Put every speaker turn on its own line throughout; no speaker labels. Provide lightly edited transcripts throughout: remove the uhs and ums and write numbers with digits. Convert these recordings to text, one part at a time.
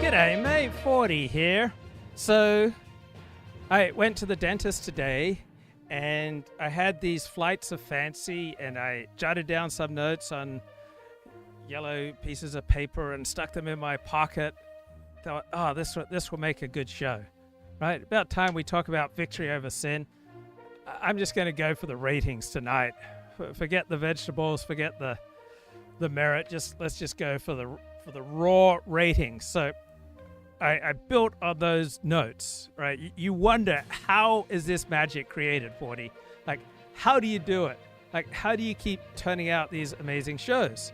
G'day mate, 40 here. So I went to the dentist today and I had these flights of fancy and I jotted down some notes on yellow pieces of paper and stuck them in my pocket. Thought, oh, this will make a good show, right? About time we talk about victory over sin. I'm just going to go for the ratings tonight. Forget the vegetables, forget the merit. Let's just go for the raw ratings. So I built on those notes, right? You wonder, how is this magic created, 40? Like, how do you do it? Like, how do you keep turning out these amazing shows?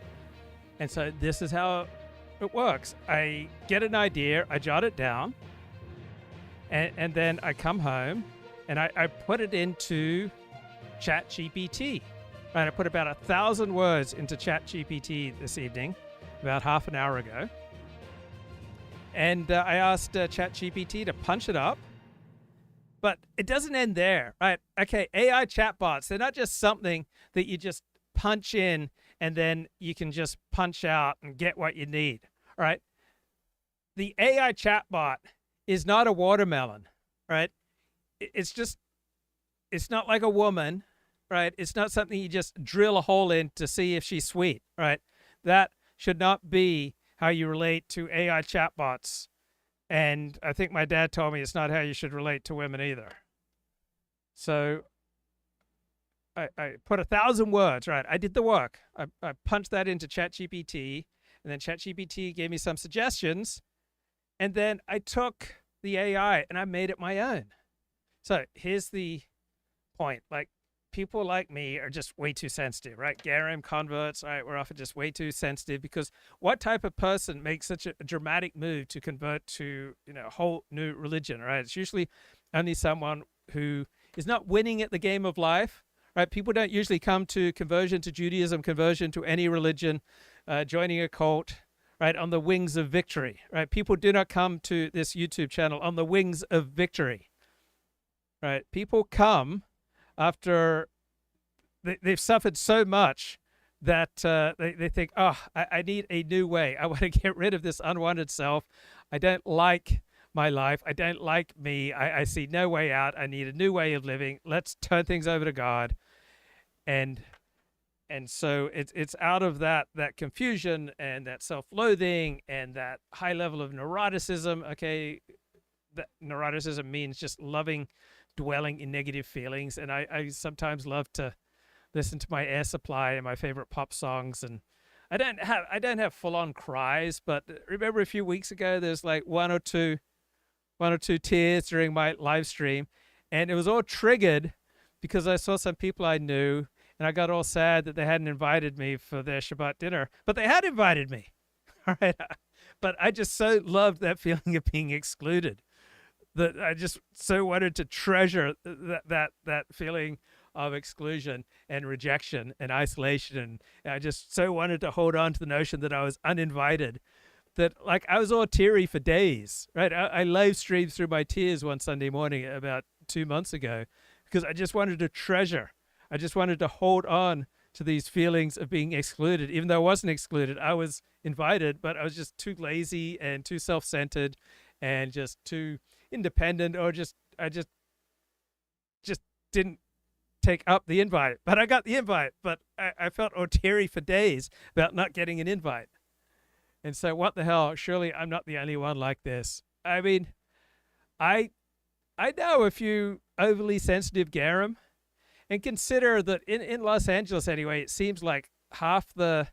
And so this is how it works. I get an idea, I jot it down, and then I come home and I put it into ChatGPT. Right, I put about 1,000 words into ChatGPT this evening, about half an hour ago. And I asked ChatGPT to punch it up, but it doesn't end there, right? Okay, AI chatbots, they're not just something that you just punch in and then you can just punch out and get what you need, all right? The AI chatbot is not a watermelon, right? It's not like a woman, right? It's not something you just drill a hole in to see if she's sweet, right? That should not be how you relate to AI chatbots. And I think my dad told me it's not how you should relate to women either. So I put 1,000 words, right? I did the work. I punched that into ChatGPT, and then ChatGPT gave me some suggestions. And then I took the AI and I made it my own. So here's the point. Like, people like me are just way too sensitive, right? Garam converts, right? We're often just way too sensitive, because what type of person makes such a dramatic move to convert to, a whole new religion, right? It's usually only someone who is not winning at the game of life, right? People don't usually come to conversion to Judaism, conversion to any religion, joining a cult, right, on the wings of victory, right? People do not come to this YouTube channel on the wings of victory, right? People come after they've suffered so much that they think, oh, I need a new way. I want to get rid of this unwanted self. I don't like my life. I don't like me. I see no way out. I need a new way of living. Let's turn things over to God. And so it's out of that confusion and that self-loathing and that high level of neuroticism. Okay, that neuroticism means just dwelling in negative feelings. And I sometimes love to listen to my Air Supply and my favorite pop songs, and I don't have full-on cries, but remember a few weeks ago there's like one or two tears during my live stream, and it was all triggered because I saw some people I knew and I got all sad that they hadn't invited me for their Shabbat dinner, but they had invited me. All right, but I just so loved that feeling of being excluded that I just so wanted to treasure that feeling of exclusion and rejection and isolation. And I just so wanted to hold on to the notion that I was uninvited, that like I was all teary for days, right? I live streamed through my tears one Sunday morning about 2 months ago because I just wanted to treasure. I just wanted to hold on to these feelings of being excluded. Even though I wasn't excluded, I was invited, but I was just too lazy and too self-centered and just too independent, or I just didn't take up the invite. But I got the invite, but I felt all teary for days about not getting an invite. And so what the hell, surely I'm not the only one like this. I mean, I know a few overly sensitive garam, and consider that in Los Angeles anyway, it seems like half the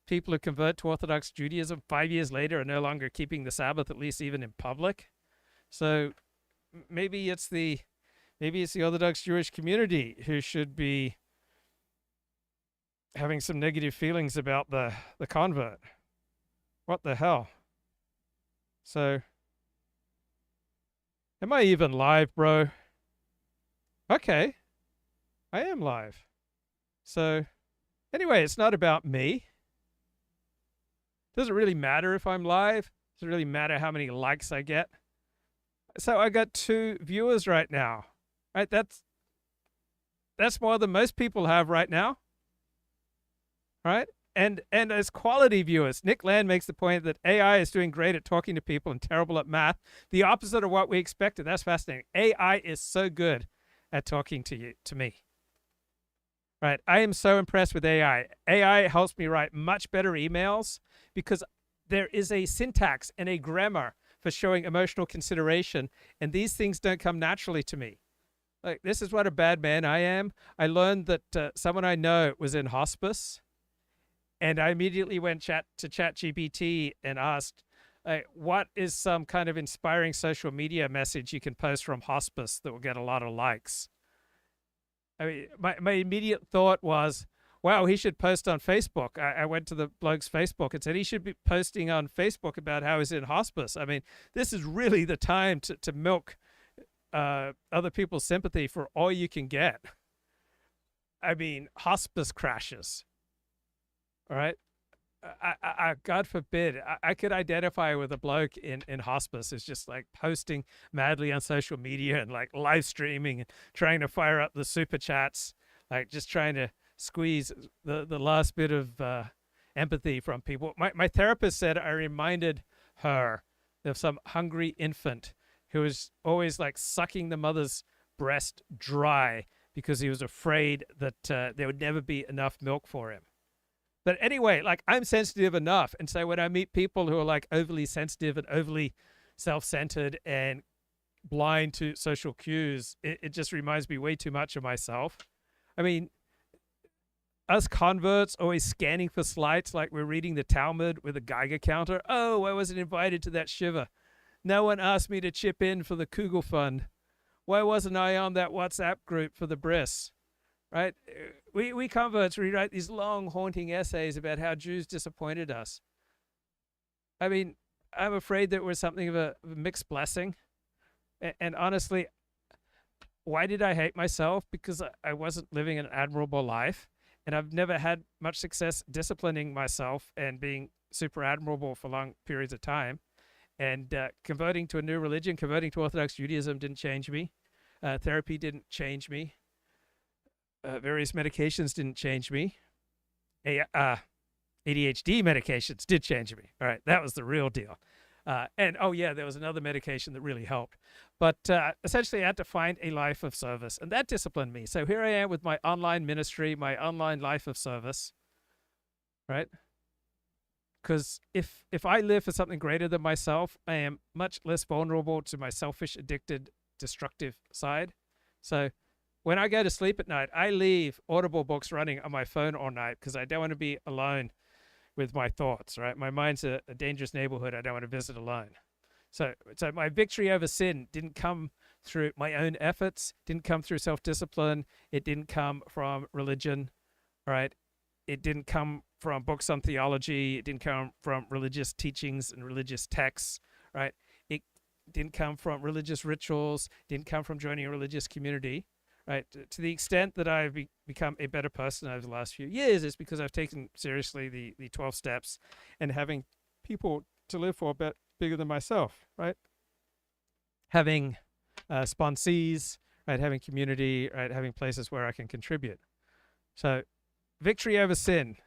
people who convert to Orthodox Judaism 5 years later are no longer keeping the Sabbath, at least even in public. So maybe it's the Orthodox Jewish community who should be having some negative feelings about the convert. What the hell? So, am I even live, bro? Okay, I am live. So, anyway, it's not about me. Does it really matter if I'm live? Does it really matter how many likes I get? So I got 2 viewers right now. Right, that's more than most people have right now. Right? and as quality viewers. Nick Land makes the point that AI is doing great at talking to people and terrible at math. The opposite of what we expected. That's fascinating. AI is so good at talking to me. Right. I am so impressed with AI. AI helps me write much better emails because there is a syntax and a grammar for showing emotional consideration, and these things don't come naturally to me. Like, this is what a bad man I am. I learned that someone I know was in hospice, and I immediately went to ChatGPT and asked, what is some kind of inspiring social media message you can post from hospice that will get a lot of likes? I mean, my immediate thought was, wow, he should post on Facebook. I went to the bloke's Facebook and said he should be posting on Facebook about how he's in hospice. I mean, this is really the time to milk other people's sympathy for all you can get. I mean, hospice crashes. All right. God forbid, I could identify with a bloke in hospice who's just like posting madly on social media and like live streaming and trying to fire up the super chats, like just trying to squeeze the last bit of empathy from people. My therapist said I reminded her of some hungry infant who was always like sucking the mother's breast dry because he was afraid that there would never be enough milk for him. But anyway, like, I'm sensitive enough. And so when I meet people who are like overly sensitive and overly self-centered and blind to social cues, it just reminds me way too much of myself. I mean, us converts always scanning for slights, like we're reading the Talmud with a Geiger counter. Oh, I wasn't invited to that shiva. No one asked me to chip in for the Kugel Fund. Why wasn't I on that WhatsApp group for the bris? Right? We converts rewrite these long, haunting essays about how Jews disappointed us. I mean, I'm afraid that we're something of a mixed blessing. And honestly, why did I hate myself? Because I wasn't living an admirable life. And I've never had much success disciplining myself and being super admirable for long periods of time. And converting to a new religion, converting to Orthodox Judaism didn't change me. Therapy didn't change me. Various medications didn't change me. ADHD medications did change me. All right, that was the real deal. And oh yeah, there was another medication that really helped. But essentially I had to find a life of service, and that disciplined me. So here I am with my online ministry, my online life of service, right? Because if I live for something greater than myself, I am much less vulnerable to my selfish, addicted, destructive side. So when I go to sleep at night, I leave Audible books running on my phone all night because I don't want to be alone with my thoughts, right? My mind's a dangerous neighborhood I don't want to visit alone. So my victory over sin didn't come through my own efforts, didn't come through self-discipline. It didn't come from religion, right? It didn't come from books on theology. It didn't come from religious teachings and religious texts, right? It didn't come from religious rituals, didn't come from joining a religious community. Right, to the extent that I've become a better person over the last few years, it's because I've taken seriously the 12 steps and having people to live for a bit bigger than myself, right? Having sponsees, right? Having community, right? Having places where I can contribute. So victory over sin.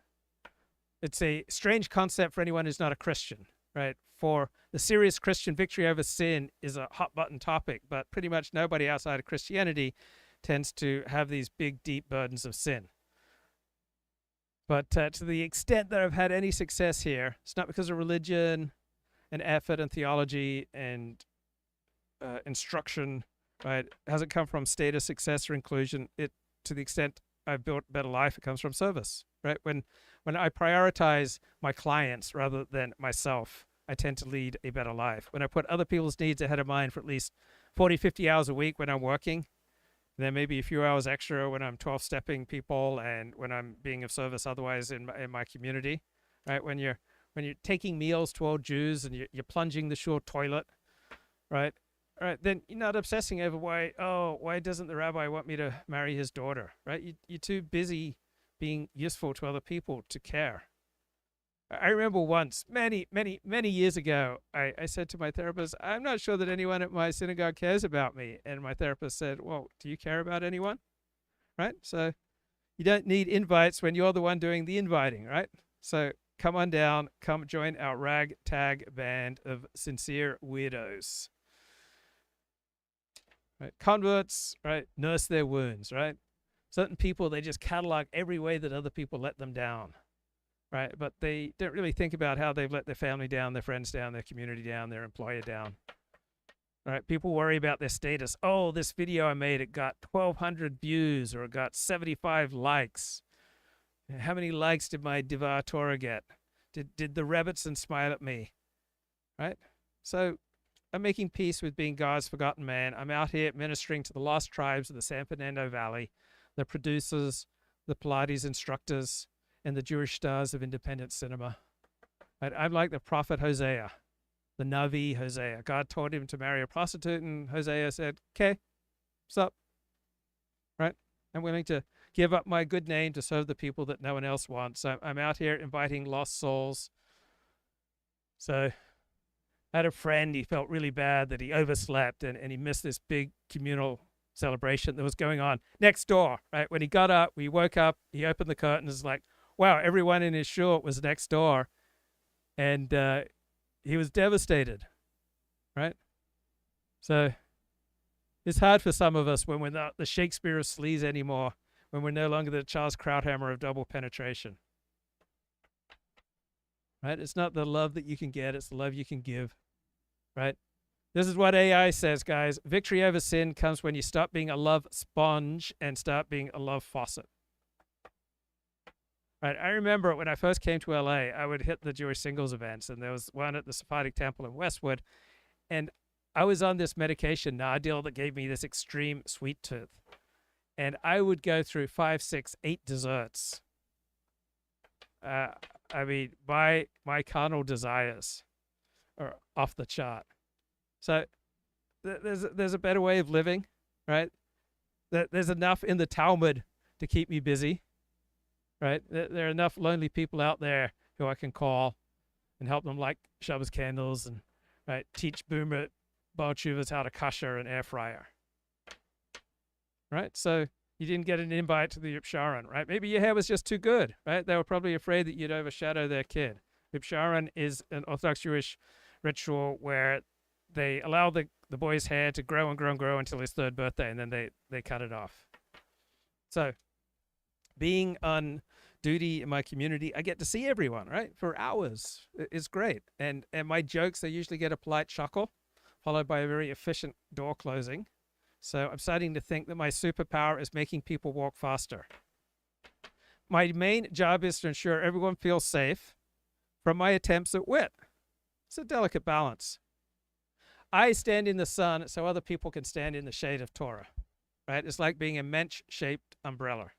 It's a strange concept for anyone who's not a Christian, right? For the serious Christian, victory over sin is a hot button topic, but pretty much nobody outside of Christianity tends to have these big, deep burdens of sin. But to the extent that I've had any success here, it's not because of religion and effort and theology and instruction, right? It hasn't come from status, success, or inclusion. To the extent I've built a better life, it comes from service, right? When I prioritize my clients rather than myself, I tend to lead a better life. When I put other people's needs ahead of mine for at least 40, 50 hours a week when I'm working, and then maybe a few hours extra when I'm 12-stepping people and when I'm being of service otherwise in my community, right? When you're taking meals to old Jews and you're plunging the shul toilet, right? All right, then you're not obsessing over why doesn't the rabbi want me to marry his daughter, right? You're too busy being useful to other people to care. I remember once, many years ago, I said to my therapist, I'm not sure that anyone at my synagogue cares about me. And my therapist said, well, do you care about anyone? Right? So you don't need invites when you're the one doing the inviting, right? So come on down, come join our ragtag band of sincere weirdos. Right? Converts, right, nurse their wounds, right? Certain people, they just catalog every way that other people let them down, right? But they don't really think about how they've let their family down, their friends down, their community down, their employer down. Right? People worry about their status. Oh, this video I made, it got 1,200 views or it got 75 likes. How many likes did my dvar Torah get? Did the Rebbetzin smile at me? Right? So I'm making peace with being God's forgotten man. I'm out here ministering to the lost tribes of the San Fernando Valley, the producers, the Pilates instructors, and the Jewish stars of independent cinema. Right? I'm like the prophet Hosea, the Navi Hosea. God told him to marry a prostitute, and Hosea said, okay, what's up? Right? I'm willing to give up my good name to serve the people that no one else wants. So I'm out here inviting lost souls. So I had a friend, he felt really bad that he overslept and he missed this big communal celebration that was going on next door, right? When he got up, we woke up, he opened the curtains, like, wow, everyone in his shul was next door. And he was devastated, right? So it's hard for some of us when we're not the Shakespeare of sleaze anymore, when we're no longer the Charles Krauthammer of double penetration, right? It's not the love that you can get, it's the love you can give, right? This is what AI says, guys. Victory over sin comes when you stop being a love sponge and start being a love faucet. Right, I remember when I first came to LA, I would hit the Jewish singles events, and there was one at the Sephardic Temple in Westwood, and I was on this medication, Nardil, that gave me this extreme sweet tooth. And I would go through 5, 6, 8 desserts. I mean, my carnal desires are off the chart. So there's a better way of living, right? There's enough in the Talmud to keep me busy, right? There are enough lonely people out there who I can call and help them light Shabbos candles and, right, teach boomer Baal Tshuvas how to kosher an air fryer. Right? So you didn't get an invite to the Upsharon, right? Maybe your hair was just too good, right? They were probably afraid that you'd overshadow their kid. Upsharon is an Orthodox Jewish ritual where they allow the boy's hair to grow and grow and grow until his 3rd birthday, and then they cut it off. So being on duty in my community, I get to see everyone, right? For hours. It's great. And my jokes, they usually get a polite chuckle, followed by a very efficient door closing. So I'm starting to think that my superpower is making people walk faster. My main job is to ensure everyone feels safe from my attempts at wit. It's a delicate balance. I stand in the sun so other people can stand in the shade of Torah, right? It's like being a mensch-shaped umbrella.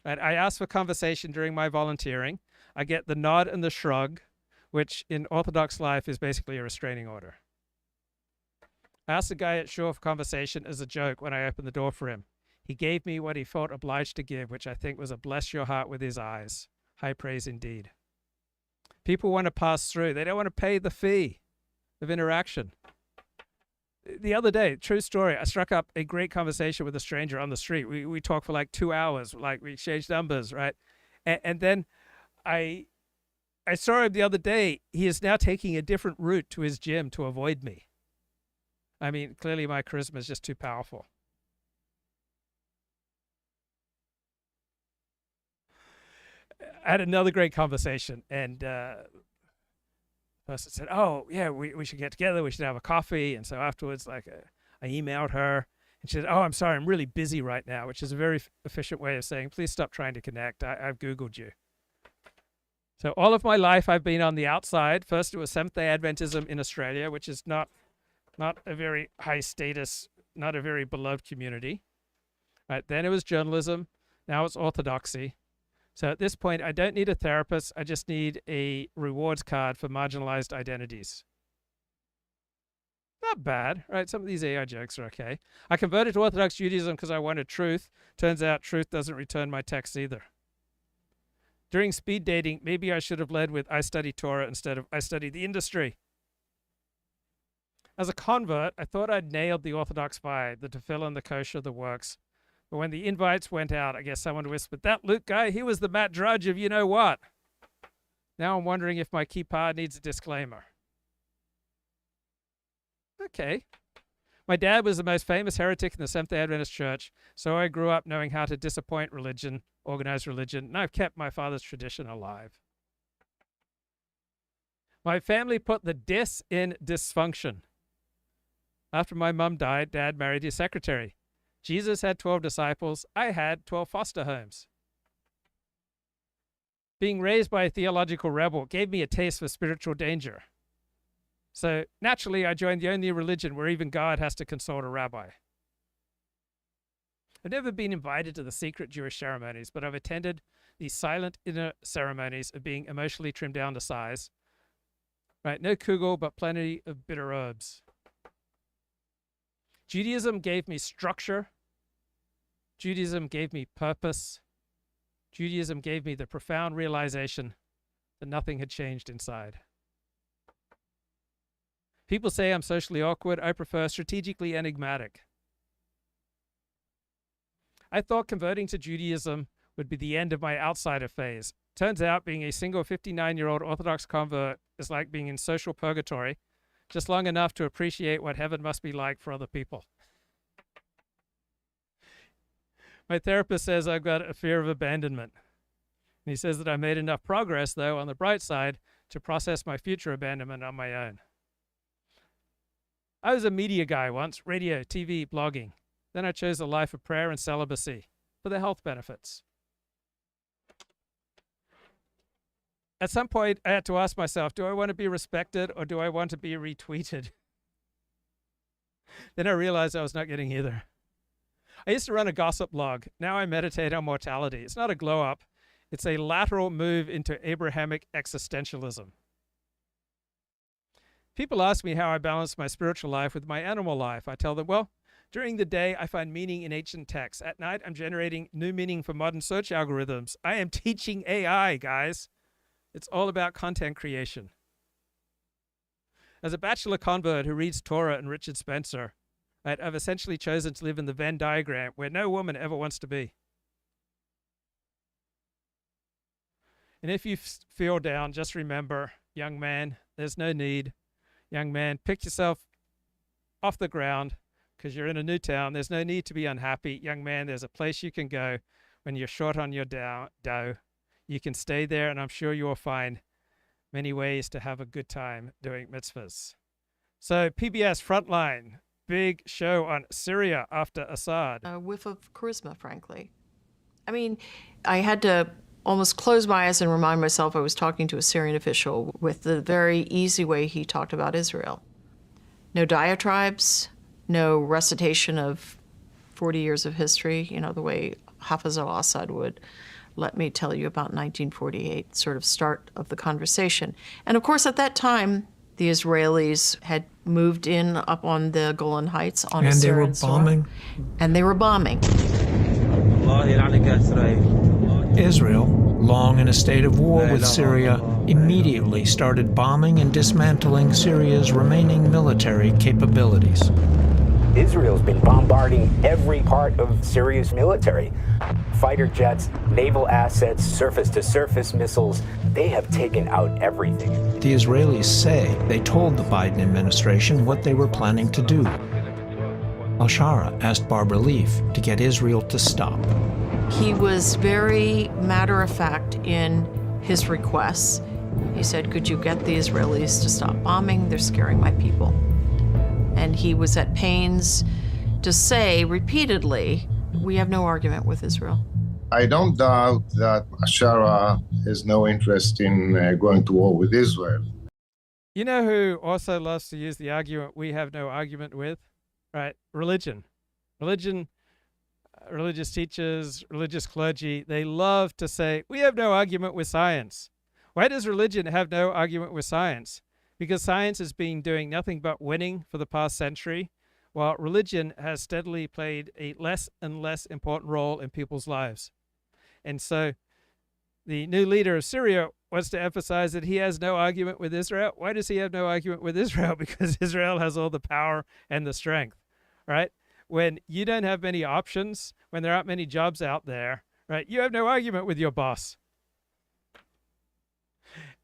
Right? I ask for conversation during my volunteering. I get the nod and the shrug, which in Orthodox life is basically a restraining order. I asked the guy at shul for conversation as a joke when I opened the door for him. He gave me what he felt obliged to give, which I think was a bless your heart with his eyes. High praise indeed. People want to pass through. They don't want to pay the fee of interaction. The other day, true story, I struck up a great conversation with a stranger on the street. We talked for like 2 hours, like we exchanged numbers, right? And then I saw him the other day. He is now taking a different route to his gym to avoid me. I mean, clearly my charisma is just too powerful. I had another great conversation, and the person said, oh, yeah, we should get together. We should have a coffee. And so afterwards, I emailed her, and she said, oh, I'm sorry, I'm really busy right now, which is a very efficient way of saying, please stop trying to connect. I've Googled you. So all of my life, I've been on the outside. First, it was Seventh-day Adventism in Australia, which is not a very high status, not a very beloved community. Right, then it was journalism. Now it's orthodoxy. So at this point, I don't need a therapist. I just need a rewards card for marginalized identities. Not bad, right? Some of these AI jokes are okay. I converted to Orthodox Judaism because I wanted truth. Turns out truth doesn't return my texts either. During speed dating, maybe I should have led with I study Torah instead of I study the industry. As a convert, I thought I'd nailed the Orthodox vibe, the tefillin, the kosher, the works. But when the invites went out, I guess someone whispered, that Luke guy, he was the Matt Drudge of you-know-what. Now I'm wondering if my kippah needs a disclaimer. Okay. My dad was the most famous heretic in the Seventh-day Adventist Church, so I grew up knowing how to disappoint religion, organized religion, and I've kept my father's tradition alive. My family put the dis in dysfunction. After my mom died, Dad married his secretary. Jesus had 12 disciples. I had 12 foster homes. Being raised by a theological rebel gave me a taste for spiritual danger. So naturally, I joined the only religion where even God has to consult a rabbi. I've never been invited to the secret Jewish ceremonies, but I've attended the silent inner ceremonies of being emotionally trimmed down to size. Right, no kugel, but plenty of bitter herbs. Judaism gave me structure. Judaism gave me purpose. Judaism gave me the profound realization that nothing had changed inside. People say I'm socially awkward. I prefer strategically enigmatic. I thought converting to Judaism would be the end of my outsider phase. Turns out being a single 59-year-old Orthodox convert is like being in social purgatory, just long enough to appreciate what heaven must be like for other people. My therapist says I've got a fear of abandonment. And he says that I made enough progress, though, on the bright side, to process my future abandonment on my own. I was a media guy once, radio, TV, blogging. Then I chose a life of prayer and celibacy for the health benefits. At some point, I had to ask myself, do I want to be respected or do I want to be retweeted? Then I realized I was not getting either. I used to run a gossip blog. Now I meditate on mortality. It's not a glow up. It's a lateral move into Abrahamic existentialism. People ask me how I balance my spiritual life with my animal life. I tell them, well, during the day, I find meaning in ancient texts. At night, I'm generating new meaning for modern search algorithms. I am teaching AI, guys. It's all about content creation. As a bachelor convert who reads Torah and Richard Spencer, right, I've essentially chosen to live in the Venn diagram where no woman ever wants to be. And if you feel down, just remember, young man, there's no need. Young man, pick yourself off the ground because you're in a new town. There's no need to be unhappy. Young man, there's a place you can go when you're short on your dough. You can stay there, and I'm sure you will find many ways to have a good time doing mitzvahs. So PBS Frontline, big show on Syria after Assad.
A whiff of charisma, frankly. I mean, I had to almost close my eyes and remind myself I was talking to a Syrian official with the very easy way he talked about Israel. No diatribes, no recitation of 40 years of history, you know, the way Hafiz al-Assad would. Let me tell you about 1948, sort of start of the conversation. And of course, at that time, the Israelis had moved in up on the Golan Heights on a Syrian soil. And they were bombing.
Israel, long in a state of war with Syria, immediately started bombing and dismantling Syria's remaining military capabilities.
Israel's been bombarding every part of Syria's military. Fighter jets, naval assets, surface-to-surface missiles, they have taken out everything.
The Israelis say they told the Biden administration what they were planning to do. Al-Shara asked Barbara Leaf to get Israel to stop.
He was very matter-of-fact in his requests. He said, could you get the Israelis to stop bombing? They're scaring my people. And he was at pains to say repeatedly, we have no argument with Israel.
I don't doubt that Al-Shara has no interest in going to war with Israel.
You know who also loves to use the argument we have no argument with? Right? Religion. Religious teachers, religious clergy, they love to say, we have no argument with science. Why does religion have no argument with science? Because science has been doing nothing but winning for the past century, while religion has steadily played a less and less important role in people's lives. And so the new leader of Syria wants to emphasize that he has no argument with Israel. Why does he have no argument with Israel? Because Israel has all the power and the strength, right? when you don't have many options, when there aren't many jobs out there, right? You have no argument with your boss.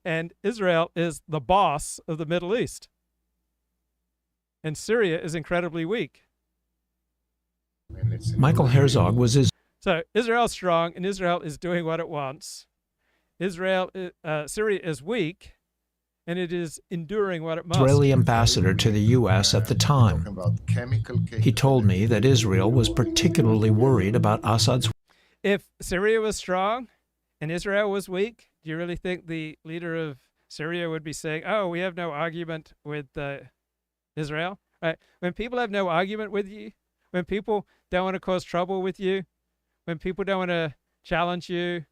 And Israel is the boss of the Middle East. And Syria is incredibly weak.
Michael Herzog was his
So Israel's strong, and Israel is doing what it wants. Syria is weak, and it is enduring what it must.
Israeli ambassador to the U.S. at the time. He told me that Israel was particularly worried about Assad's.
If Syria was strong and Israel was weak, do you really think the leader of Syria would be saying, oh, we have no argument with Israel? Right? When people have no argument with you, when people don't want to cause trouble with you, when people don't want to challenge you,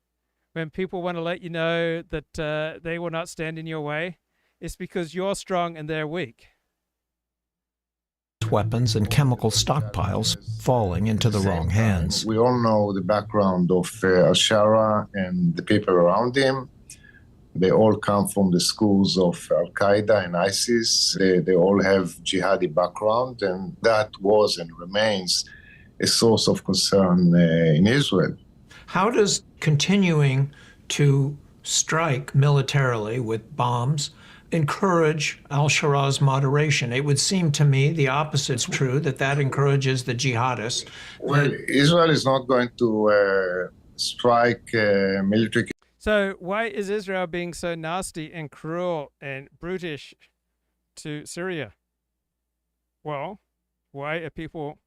when people want to let you know that they will not stand in your way, it's because you're strong and they're weak.
Weapons and chemical stockpiles falling into the wrong hands.
We all know the background of al-Shara and the people around him. They all come from the schools of Al-Qaeda and ISIS. They all have jihadi background, and that was and remains a source of concern in Israel.
How does continuing to strike militarily with bombs encourage al-Shara's moderation? It would seem to me the opposite's true, that encourages the jihadists.
Well, Israel is not going to strike military.
So why is Israel being so nasty and cruel and brutish to Syria? Well, why are people,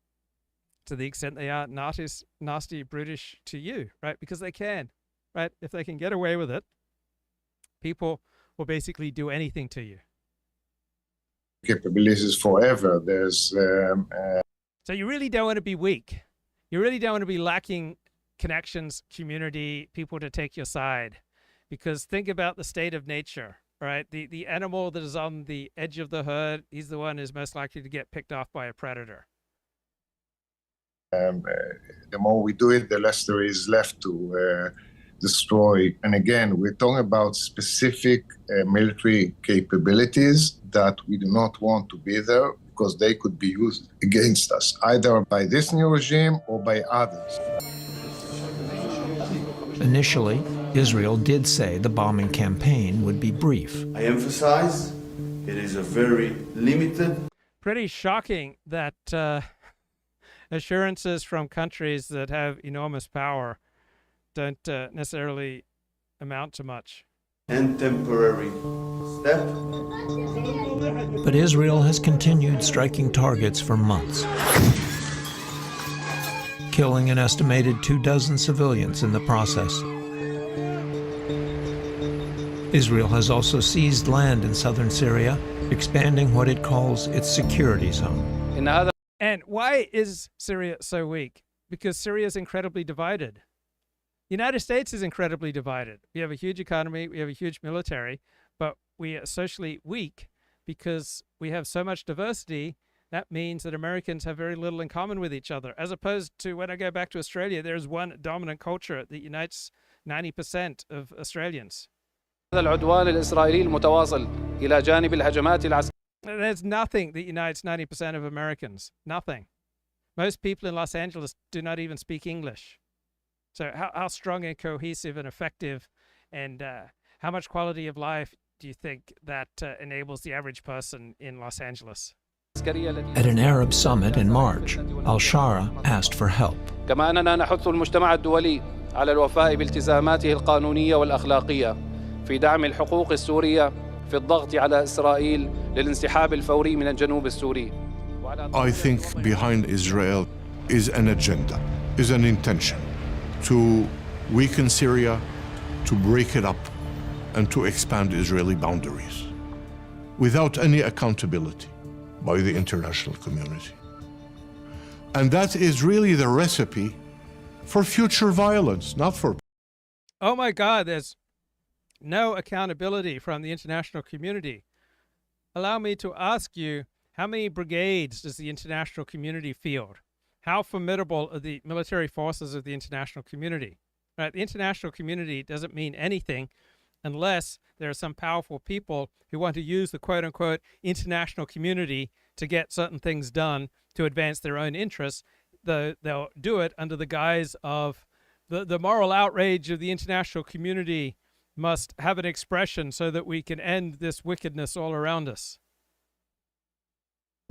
to the extent they are, nasty, brutish to you, right? Because they can, right? If they can get away with it, people will basically do anything to you.
Capabilities forever.
So you really don't want to be weak. You really don't want to be lacking connections, community, people to take your side. Because think about the state of nature, right? The animal that is on the edge of the herd, he's the one who's most likely to get picked off by a predator.
The more we do it, the less there is left to destroy. And again, we're talking about specific military capabilities that we do not want to be there because they could be used against us, either by this new regime or by others.
Initially, Israel did say the bombing campaign would be brief.
I emphasize it is a very limited.
Pretty shocking that assurances from countries that have enormous power don't necessarily amount to much.
And temporary step.
But Israel has continued striking targets for months, killing an estimated 24 civilians in the process. Israel has also seized land in southern Syria, expanding what it calls its security zone.
And why is Syria so weak? Because Syria is incredibly divided. The United States is incredibly divided. We have a huge economy, we have a huge military, but we are socially weak because we have so much diversity. That means that Americans have very little in common with each other, as opposed to when I go back to Australia, there's one dominant culture that unites 90% of Australians.
العدوان الإسرائيلي المتواصل إلى جانب الهجمات العسكرية.
There's nothing that unites 90% of Americans. Nothing. Most people in Los Angeles do not even speak English. So how strong and cohesive and effective and how much quality of life do you think that enables the average person in Los Angeles?
At an Arab summit in March, al-Shara asked for help.
كما أننا نحث المجتمع الدولي على الوفاء بالتزاماته القانونية والأخلاقية في دعم الحقوق السورية في الضغط على إسرائيل للانسحاب الفوري من الجنوب السوري.
I think behind Israel is an agenda, is an intention to weaken Syria, to break it up, and to expand Israeli boundaries without any accountability by the international community. And that is really the recipe for future violence, not for...
Oh my God, there's no accountability from the international community. Allow me to ask you, how many brigades does the international community field? How formidable are the military forces of the international community? Right? The international community doesn't mean anything unless there are some powerful people who want to use the quote-unquote international community to get certain things done to advance their own interests. They'll do it under the guise of the moral outrage of the international community must have an expression so that we can end this wickedness all around us.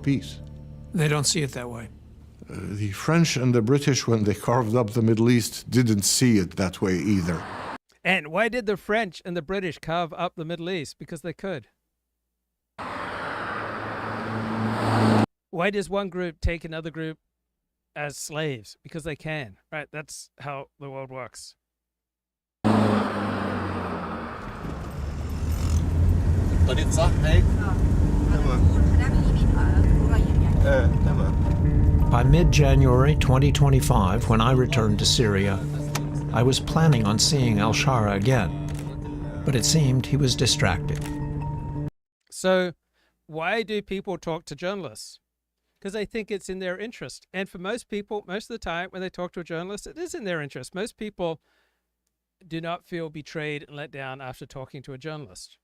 Peace.
They don't see it that way.
The French and the British, when they carved up the Middle East, didn't see it that way either.
And why did the French and the British carve up the Middle East? Because they could. Why does one group take another group as slaves? Because they can, right? That's how the world works.
By mid-January 2025, when I returned to Syria, I was planning on seeing al-Shara again, but it seemed he was distracted.
So why do people talk to journalists? Because they think it's in their interest. And for most people, most of the time when they talk to a journalist, it is in their interest. Most people do not feel betrayed and let down after talking to a journalist,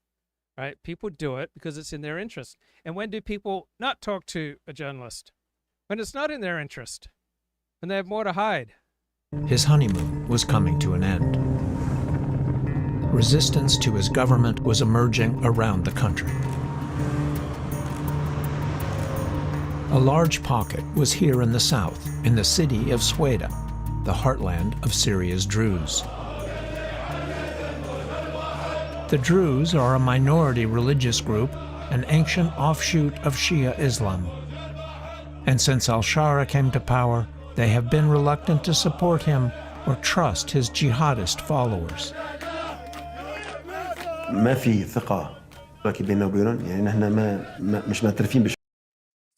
right? People do it because it's in their interest. And when do people not talk to a journalist? When it's not in their interest, when they have more to hide.
His honeymoon was coming to an end. Resistance to his government was emerging around the country. A large pocket was here in the south, in the city of Sweda, the heartland of Syria's Druze. The Druze are a minority religious group, an ancient offshoot of Shia Islam. And since al-Shara came to power, they have been reluctant to support him or trust his jihadist followers.
ما في ثقة بيننا وبينهم يعني نحن مش معترفين.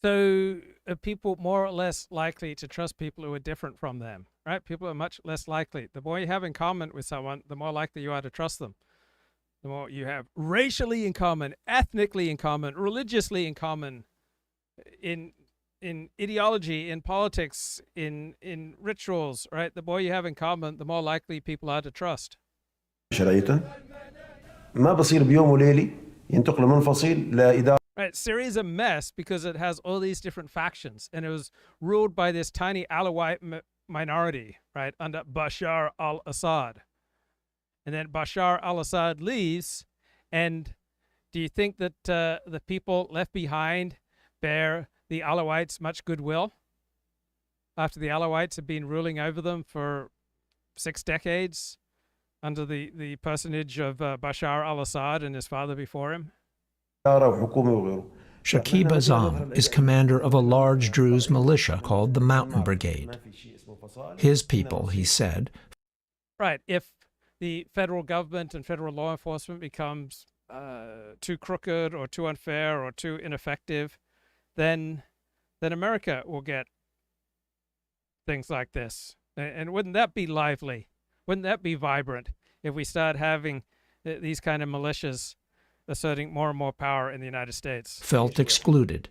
So are people more or less likely to trust people who are different from them, right? People are much less likely. The more you have in common with someone, the more likely you are to trust them. The more you have racially in common, ethnically in common, religiously in common, in ideology, in politics, in rituals, right? The more you have in common, the more likely people are to trust.
ما بصير بيوم وليلة ينتقل منفصل لإدارة.
Right, Syria is a mess because it has all these different factions, and it was ruled by this tiny Alawite minority, right, under Bashar al-Assad. And then Bashar al-Assad leaves, and do you think that the people left behind bear the Alawites much goodwill after the Alawites have been ruling over them for 6 decades under the personage of Bashar al-Assad and his father before him?
Shakib Azam is commander of a large Druze militia called the Mountain Brigade. His people, he said,
right, if the federal government and federal law enforcement becomes too crooked or too unfair or too ineffective, then America will get things like this. And wouldn't that be lively? Wouldn't that be vibrant if we start having these kind of militias asserting more and more power in the United States?
Felt excluded.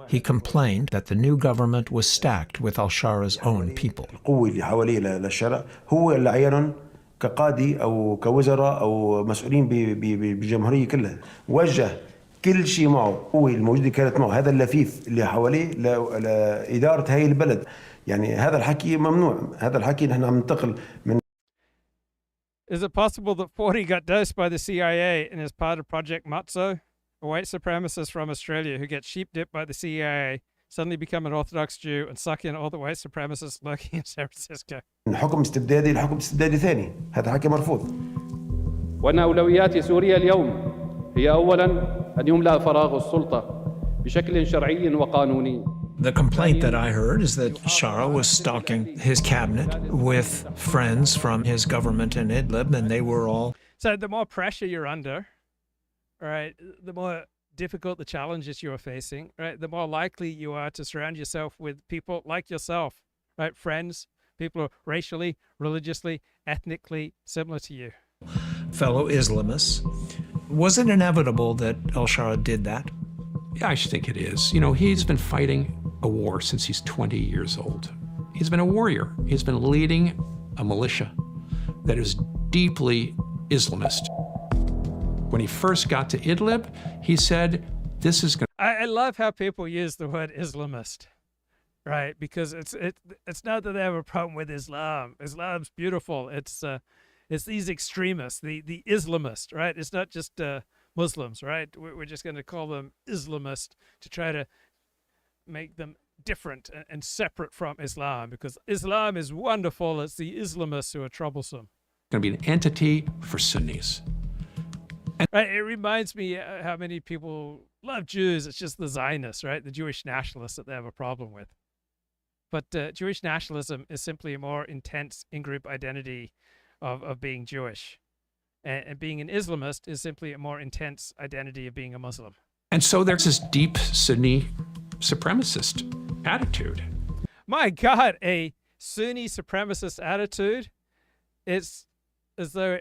He complained that the new government was stacked with al-Shara's own people.
القوة اللي حواليه للشارع هو اللي عينهم كقاضي أو كوزراء أو مسؤولين بالجمهورية كلها. وجه كل شيء معه، القوة الموجودة كانت معه، هذا اللفيف اللي حواليه لإدارة هاي البلد. يعني هذا الحكي ممنوع، هذا الحكي نحن عم ننتقل من.
Is it possible that 40 got dosed by the CIA and is part of Project Matzo, a white supremacist from Australia who gets sheep-dipped by the CIA, suddenly become an Orthodox Jew and suck in all the white supremacists lurking in San Francisco?
حكم استبدادي لحكم استبدادي ثاني، هذا حكي مرفوض.
وأن أولويات سوريا اليوم هي أولاً أن يملأ فراغ السلطة بشكل شرعي وقانوني.
The complaint that I heard is that Shara was stalking his cabinet with friends from his government in Idlib, and they were all...
So the more pressure you're under, right, the more difficult the challenges you are facing, right, the more likely you are to surround yourself with people like yourself, right, friends, people who are racially, religiously, ethnically similar to you.
Fellow Islamists. Was it inevitable that al-Shara did that?
Yeah, I think it is. You know, he's been fighting a war since he's 20 years old. He's been a warrior. He's been leading a militia that is deeply Islamist. When he first got to Idlib, he said, this is going to...
I love how people use the word Islamist, right? Because it's not that they have a problem with Islam. Islam's beautiful. It's these extremists, the Islamists, right? It's not just Muslims, right? We're just going to call them Islamist to try to make them different and separate from Islam, because Islam is wonderful. It's the Islamists who are troublesome.
Going to be an entity for Sunnis.
Right, it reminds me how many people love Jews. It's just the Zionists, right? The Jewish nationalists that they have a problem with. But Jewish nationalism is simply a more intense in-group identity of being Jewish. And being an Islamist is simply a more intense identity of being a Muslim.
And so there's this deep Sunni supremacist attitude.
My God, a Sunni supremacist attitude. It's as though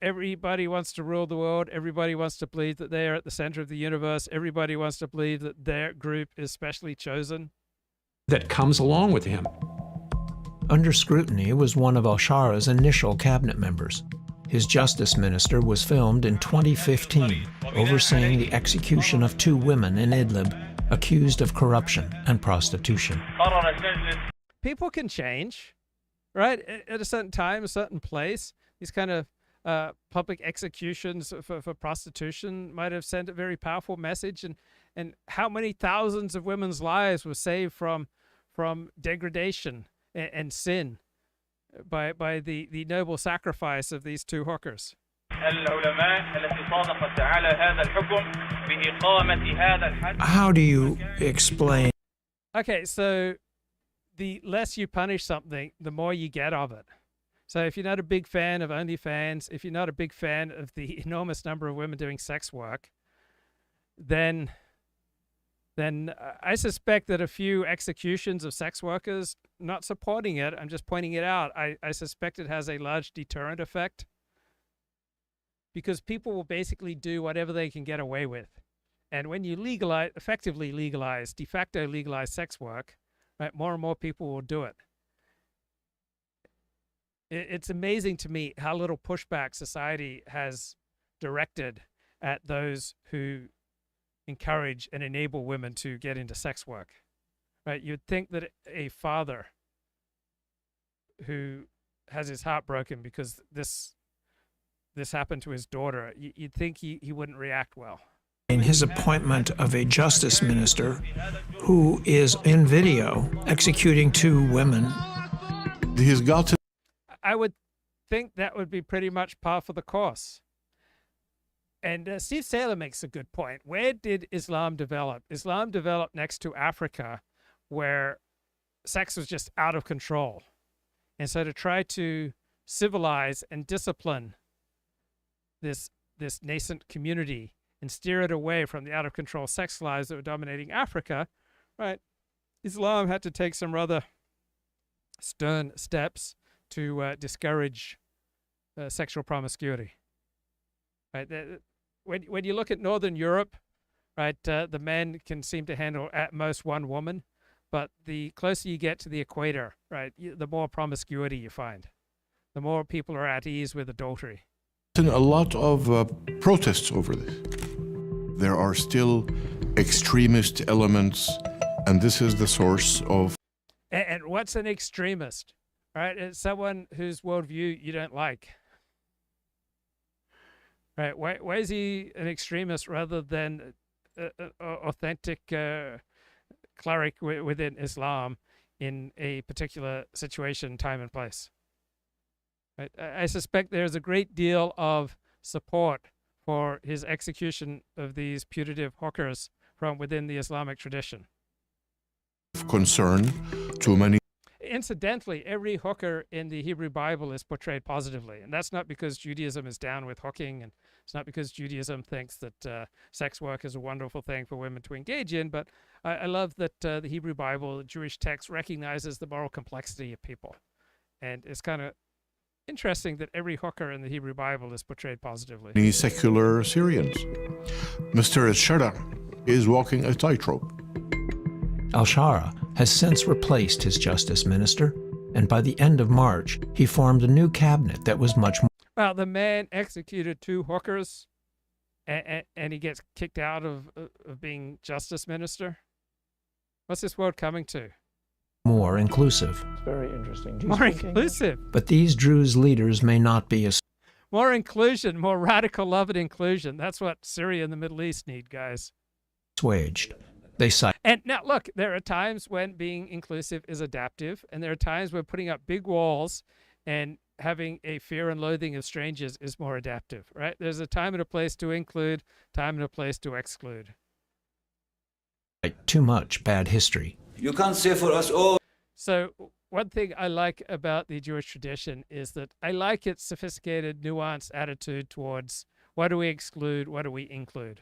everybody wants to rule the world. Everybody wants to believe that they are at the center of the universe. Everybody wants to believe that their group is specially chosen.
That comes along with him.
Under scrutiny was one of al-Shara's initial cabinet members. His justice minister was filmed in 2015, overseeing the execution of 2 women in Idlib, accused of corruption and prostitution.
People can change, right? At a certain time, a certain place. These kind of public executions for prostitution might have sent a very powerful message. And how many thousands of women's lives were saved from degradation and sin by the noble sacrifice of these 2 hookers.
How do you explain?
Okay, so the less you punish something, the more you get of it. So if you're not a big fan of OnlyFans, if you're not a big fan of the enormous number of women doing sex work, then I suspect that a few executions of sex workers, not supporting it, I'm just pointing it out, I suspect it has a large deterrent effect, because people will basically do whatever they can get away with. And when you effectively legalize, de facto legalize sex work, right, more and more people will do it. It's amazing to me how little pushback society has directed at those who encourage and enable women to get into sex work, right? You'd think that a father who has his heart broken because this happened to his daughter, you'd think he wouldn't react well.
In his appointment of a justice minister who is in video executing 2 women.
He's got to...
I would think that would be pretty much par for the course. And Steve Saylor makes a good point. Where did Islam develop? Islam developed next to Africa, where sex was just out of control. And so to try to civilize and discipline this nascent community and steer it away from the out-of-control sex lives that were dominating Africa, right, Islam had to take some rather stern steps to discourage sexual promiscuity. Right? When you look at Northern Europe, right, the men can seem to handle at most 1 woman, but the closer you get to the equator, right, the more promiscuity you find, the more people are at ease with adultery.
A lot of protests over this. There are still extremist elements, and this is the source of...
And what's an extremist? Right? It's someone whose worldview you don't like. Right? Why is he an extremist rather than an authentic cleric within Islam in a particular situation, time, and place? Right? I suspect there's a great deal of support for his execution of these putative hookers from within the Islamic tradition.
Concern to many.
Incidentally, every hooker in the Hebrew Bible is portrayed positively, and that's not because Judaism is down with hooking, and it's not because Judaism thinks that sex work is a wonderful thing for women to engage in, but I love that the Hebrew Bible, the Jewish text, recognizes the moral complexity of people. And it's kind of interesting that every hooker in the Hebrew Bible is portrayed positively.
Many secular Syrians. Mr. al-Shara is walking a tightrope.
Al-Shara has since replaced his justice minister, and by the end of March, he formed a new cabinet that was much more...
Well, the man executed 2 hookers, and he gets kicked out of being justice minister. What's this world coming to?
More inclusive.
It's very interesting.
More inclusive.
But these Druze leaders may not be
more inclusion, more radical love and inclusion. That's what Syria and the Middle East need, guys.
assuaged. They cite.
And now, look, there are times when being inclusive is adaptive, and there are times when putting up big walls and having a fear and loathing of strangers is more adaptive, right? There's a time and a place to include, time and a place to exclude.
Too much bad history.
You can't say for us all.
So one thing I like about the Jewish tradition is that I like its sophisticated, nuanced attitude towards what do we exclude, what do we include?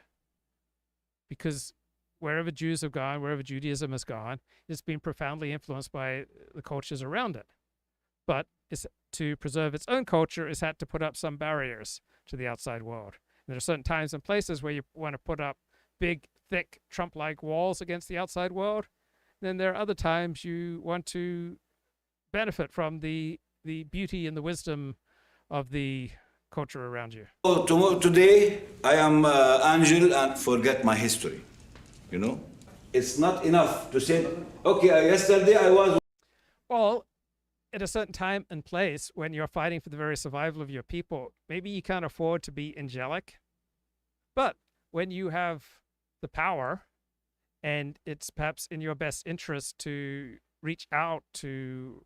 Because wherever Jews have gone, wherever Judaism has gone, it's been profoundly influenced by the cultures around it. But it's, to preserve its own culture, it's had to put up some barriers to the outside world. And there are certain times and places where you want to put up big, thick, Trump-like walls against the outside world. Then there are other times you want to benefit from the beauty and the wisdom of the culture around you.
Today, I am Angel and forget my history. You know, it's not enough to say, okay, yesterday I was.
Well, at a certain time and place, when you're fighting for the very survival of your people, maybe you can't afford to be angelic. But when you have the power, and it's perhaps in your best interest to reach out to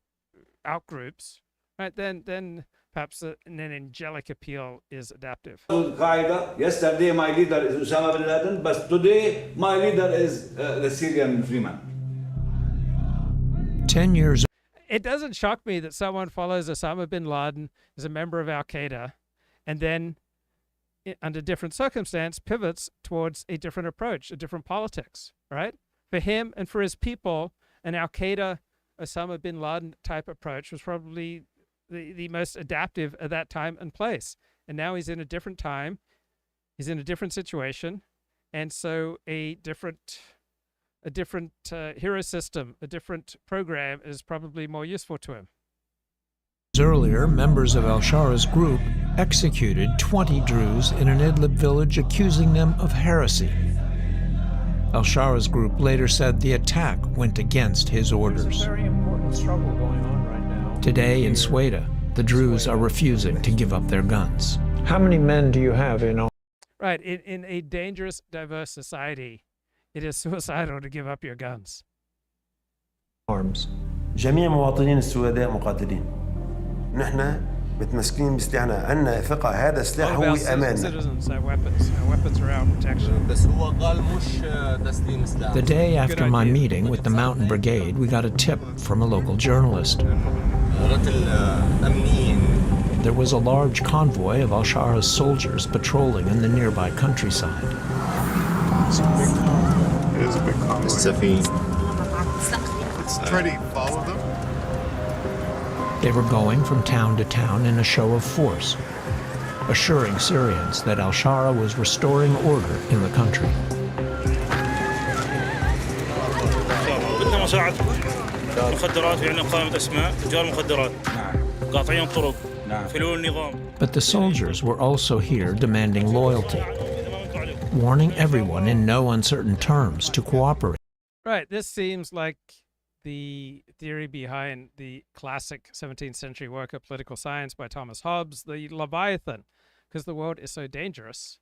outgroups, right? Then perhaps an angelic appeal is adaptive.
Yesterday my leader is Osama bin Laden, but today my leader is the Syrian Freeman.
10 years.
It doesn't shock me that someone follows Osama bin Laden, is a member of Al-Qaeda, and then under different circumstance pivots towards a different approach, a different politics, right? For him and for his people, an Al-Qaeda, Osama bin Laden type approach was probably the most adaptive at that time and place. And now he's in a different time, he's in a different situation, and so a different hero system, a different program is probably more useful to him.
Earlier, members of al-Shara's group executed 20 Druze in an Idlib village, accusing them of heresy. Al-Shara's group later said the attack went against his orders.
There's a very important struggle going on right now.
Today in Sweden, the Druze are refusing to give up their guns.
How many men do you have in all?
Right, in a dangerous, diverse society, it is suicidal to give up your guns.
Arms.
جميع مواطنين السويداء مقاتلين. نحن متمسكين بسلاحنا، عندنا ثقة هذا السلاح
All
هو
of our
أماننا.
citizens have weapons. Our weapons are our protection.
The day after my meeting with the Mountain Brigade, we got a tip from a local journalist. There was a large convoy of al-Shara's soldiers patrolling in the nearby countryside.
It's a big convoy. It is a big convoy. It's trying to follow them.
They were going from town to town in a show of force, assuring Syrians that al-Shara was restoring order in the country. But the soldiers were also here demanding loyalty, warning everyone in no uncertain terms to cooperate.
Right, this seems like the theory behind the classic 17th century work of political science by Thomas Hobbes, the Leviathan, because the world is so dangerous,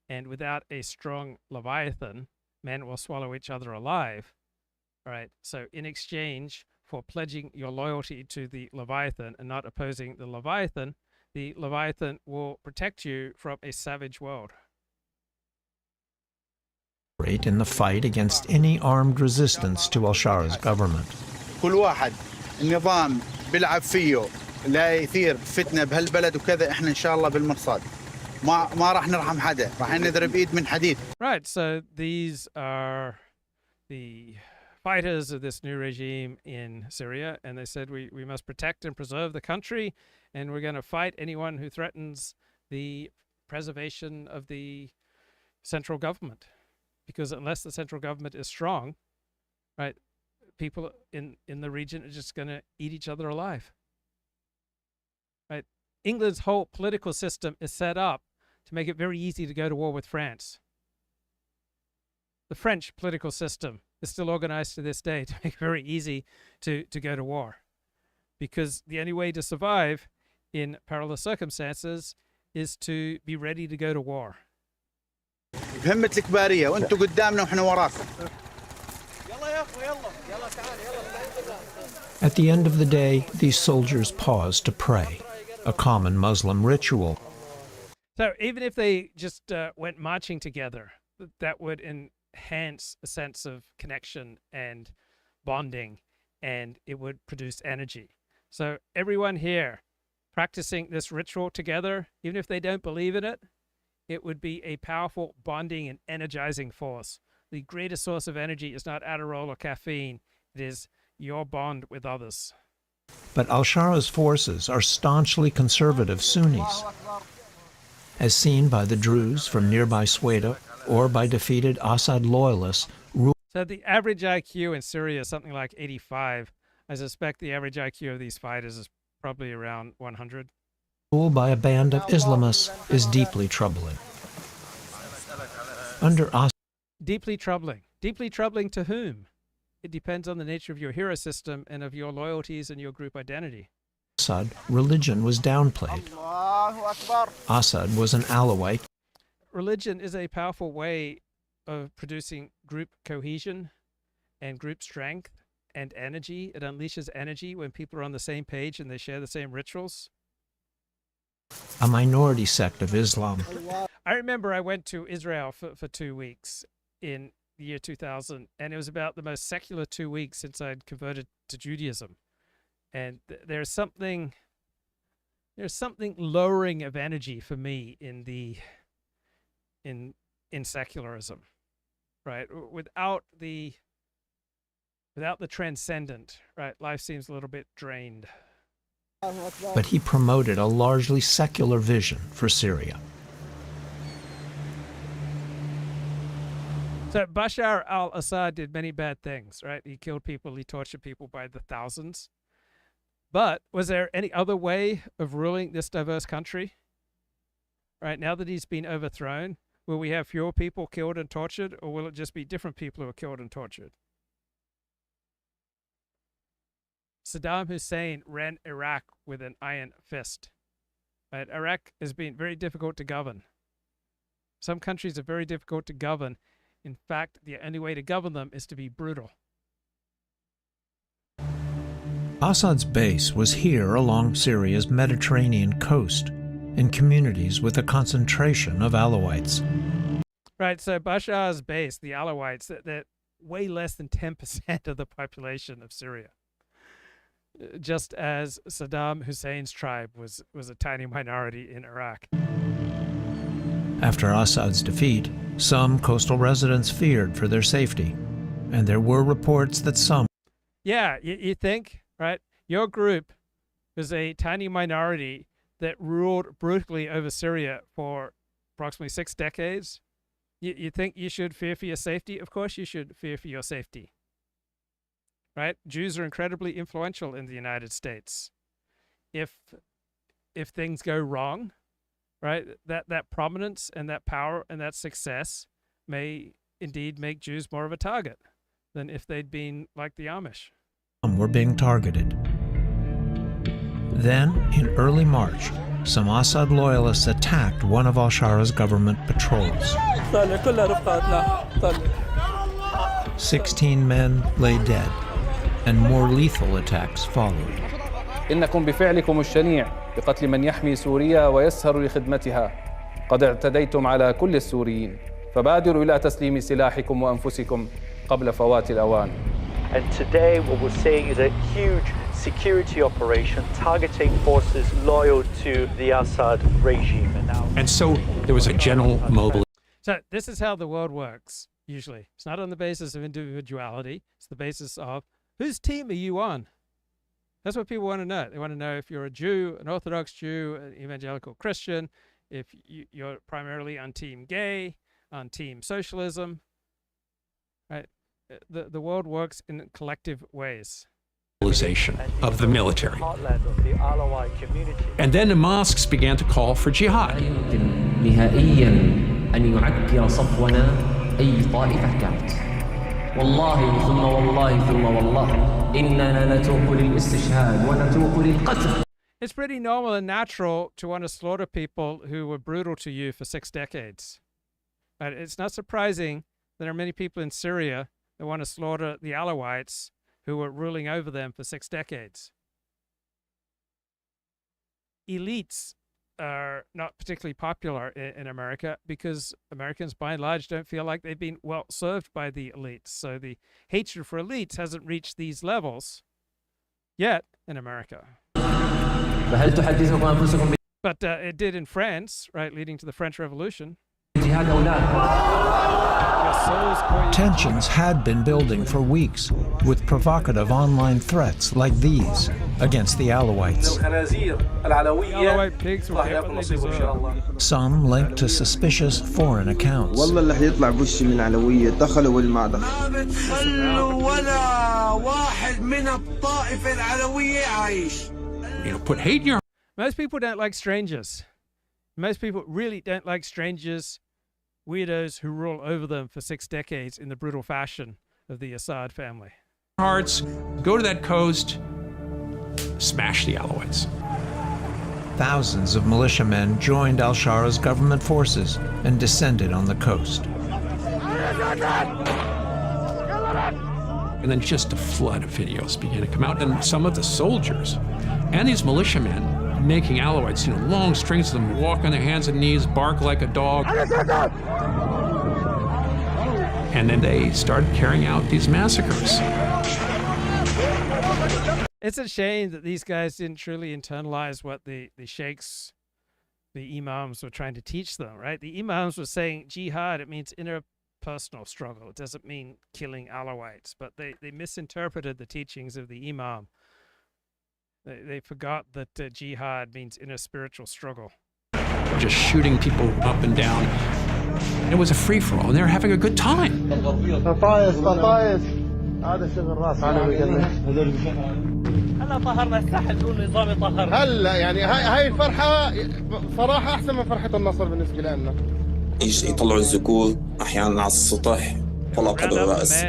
and without a strong Leviathan, men will swallow each other alive. All right, so in exchange for pledging your loyalty to the Leviathan and not opposing the Leviathan will protect you from a savage world.
In the fight against any armed resistance to al-Shara's government.
كل واحد النظام بيلعب فيه لا يثير فتنة بهالبلد وكذا احنا إن شاء الله بالمرصاد ما راح نرحم حدا راح نضرب إيد من حديد.
Right, so these are the fighters of this new regime in Syria, and they said we must protect and preserve the country, and we're going to fight anyone who threatens the preservation of the central government. Because unless the central government is strong, right, people in the region are just going to eat each other alive. Right? England's whole political system is set up to make it very easy to go to war with France. The French political system is still organized to this day to make it very easy to go to war, because the only way to survive in perilous circumstances is to be ready to go to war.
بهمة الكبارية وانتوا قدامنا واحنا وراكم.
At the end of the day, these soldiers pause to pray, a common Muslim ritual.
So even if they just went marching together, that would enhance a sense of connection and bonding, and it would produce energy. So everyone here practicing this ritual together, even if they don't believe in it, it would be a powerful bonding and energizing force. The greatest source of energy is not Adderall or caffeine. It is your bond with others.
But al-Shara's forces are staunchly conservative Sunnis, as seen by the Druze from nearby Sweda or by defeated Assad loyalists.
So the average IQ in Syria is something like 85. I suspect the average IQ of these fighters is probably around 100.
Rule by a band of Islamists is deeply troubling. Under Assad,
Deeply troubling. Deeply troubling to whom? It depends on the nature of your hero system and of your loyalties and your group identity.
religion was downplayed. Assad was an Alawite.
Religion is a powerful way of producing group cohesion and group strength and energy. It unleashes energy when people are on the same page and they share the same rituals.
A minority sect of Islam.
I remember I went to Israel for 2 weeks in the year 2000, and it was about the most secular 2 weeks since I'd converted to Judaism. And there's something lowering of energy for me in secularism, right? Without the transcendent, right? Life seems a little bit drained.
But he promoted a largely secular vision for Syria.
So Bashar al-Assad did many bad things, right? He killed people, he tortured people by the thousands. But was there any other way of ruling this diverse country? Right, now that he's been overthrown, will we have fewer people killed and tortured, or will it just be different people who are killed and tortured? Saddam Hussein ran Iraq with an iron fist. Right? Iraq has been very difficult to govern. Some countries are very difficult to govern. In fact, the only way to govern them is to be brutal.
Assad's base was here along Syria's Mediterranean coast, in communities with a concentration of Alawites.
Right, so Bashar's base, the Alawites, they're way less than 10% of the population of Syria. Just as Saddam Hussein's tribe was a tiny minority in Iraq.
After Assad's defeat, some coastal residents feared for their safety, and there were reports that some...
Yeah, you think, right? Your group is a tiny minority that ruled brutally over Syria for approximately 6 decades. You think you should fear for your safety? Of course you should fear for your safety. Right? Jews are incredibly influential in the United States. If things go wrong, right, that prominence and that power and that success may indeed make Jews more of a target than if they'd been like the Amish.
Were being targeted. Then, in early March, some Assad loyalists attacked one of al-Shara's government patrols. 16 men lay dead, and more lethal attacks followed.
إنكم بفعلكم الشنيع بقتل من يحمي سوريا ويسهر لخدمتها قد اعتديتم على كل السوريين فبادروا إلى تسليم سلاحكم وأنفسكم قبل فوات الأوان.
And today what we're seeing is a huge security operation targeting forces loyal to the Assad regime.
And so there was a general mobilization.
So this is how the world works, usually. It's not on the basis of individuality. It's the basis of whose team are you on? That's what people want to know. They want to know if you're a Jew, an Orthodox Jew, an evangelical Christian, if you're primarily on team gay, on team socialism, right? The world works in collective ways.
Of the military. And then the mosques began to call for jihad.
نهائيا أن يعكر صفونا أي طائفة كانت. والله ثم والله ثم والله إننا نتوق للاستشهاد ونتوق للقتل.
It's pretty normal and natural to want to slaughter people who were brutal to you for 6 decades. But it's not surprising that there are many people in Syria that want to slaughter the Alawites who were ruling over them for 6 decades. Elites are not particularly popular in America because Americans, by and large, don't feel like they've been well served by the elites. So the hatred for elites hasn't reached these levels yet in America. But it did in France, right, leading to the French Revolution.
Tensions had been building for weeks, with provocative online threats like these against the Alawites.
Alawite pigs will get what they deserve.
Some linked to suspicious foreign accounts.
Put hate in your...
Most people don't like strangers. Most people really don't like strangers, weirdos who rule over them for 6 decades in the brutal fashion of the Assad family.
Hearts, go to that coast, smash the Alawites.
Thousands of militiamen joined al-Shara's government forces and descended on the coast.
And then just a flood of videos began to come out, and some of the soldiers and these militiamen making Alawites, long strings of them, walk on their hands and knees, bark like a dog. And then they started carrying out these massacres.
It's a shame that these guys didn't truly internalize what the sheikhs, the imams were trying to teach them, right? The imams were saying jihad, it means interpersonal struggle. It doesn't mean killing Alawites, but they misinterpreted the teachings of the imam. They forgot that jihad means inner spiritual struggle.
Just shooting people up and down. It was a free-for-all, and they were having a good time.
هلا طهرنا الساحل دون نظام طهر. هلا يعني هاي الفرحة صراحة أحسن من فرحة النصر بالنسبة لنا.
يطلعوا الذكور أحيانا على السطح طلعوا قدر الرأس.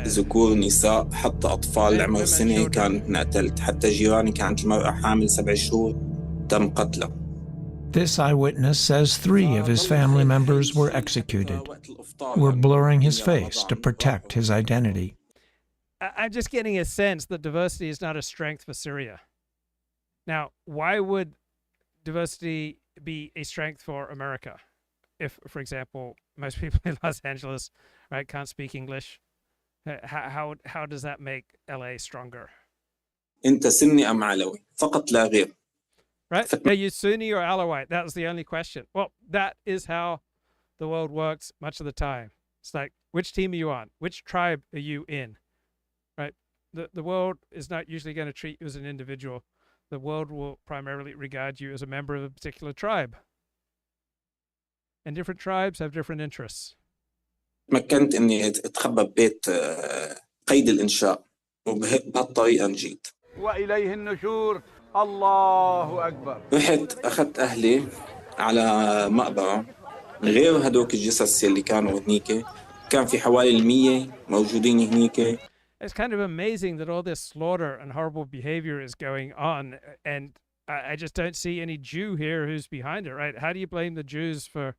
ذكور نساء حتى أطفال عمر سنة كانت انقتلت، حتى جيراني كانت المرأة حامل 7 شهور تم قتلها.
This eyewitness says 3 of his family members were executed, were blurring his face to protect his identity.
I'm just getting a sense that diversity is not a strength for Syria. Now, why would diversity be a strength for America? If, for example, most people in Los Angeles, right, can't speak English, how does that make LA stronger?
أنت سني أم علوي فقط لا غير.
Right? Are you Sunni or Alawite? That was the only question. Well, that is how the world works much of the time. It's like, which team are you on? Which tribe are you in? Right? The world is not usually going to treat you as an individual. The world will primarily regard you as a member of a particular tribe. And different tribes have different interests.
تمكنت إني أتخبى ببيت قيد الإنشاء وبهالطريقة نجيت.
وإليه النشور. الله أكبر.
رحت أخذت أهلي على مقبرة غير هدوك الجثث اللي كانوا هنيك كان في حوالي 100 موجودين هنيك.
It's kind of amazing that all this slaughter and horrible behavior is going on, and I just don't see any Jew here who's behind it, right? How do you blame the Jews for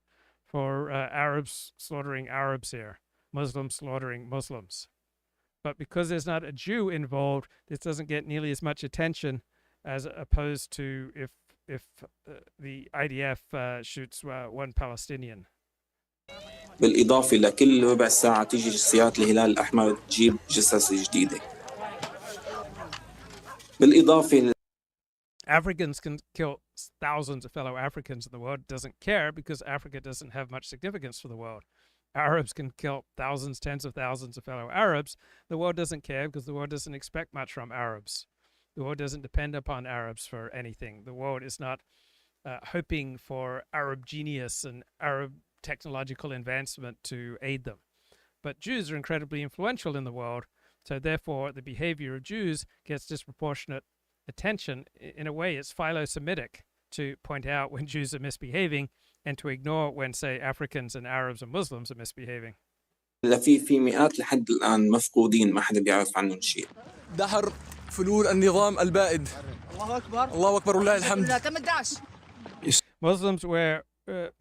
Arabs slaughtering Arabs here, Muslims slaughtering Muslims? But because there's not a Jew involved, this doesn't get nearly as much attention as opposed to if the IDF shoots one Palestinian.
بالإضافة لكل ربع ساعة تيجي سيارة الهلال الأحمر تجيب جثث جديدة. بالإضافة
Africans can kill thousands of fellow Africans in the world. Doesn't care because Africa doesn't have much significance for the world. Arabs can kill thousands, tens of thousands of fellow Arabs. The world doesn't care because the world doesn't expect much from Arabs. The world doesn't depend upon Arabs for anything. The world is not hoping for Arab genius and Arab technological advancement to aid them. But Jews are incredibly influential in the world, so therefore the behavior of Jews gets disproportionate attention. In a way, it's philo-Semitic to point out when Jews are misbehaving and to ignore when, say, Africans and Arabs and Muslims are misbehaving.
في مئات لحد الآن مفقودين ما حدا بيعرف عنهم شيء.
دحر فلول النظام البائد. الله أكبر. الله أكبر ولله الحمد.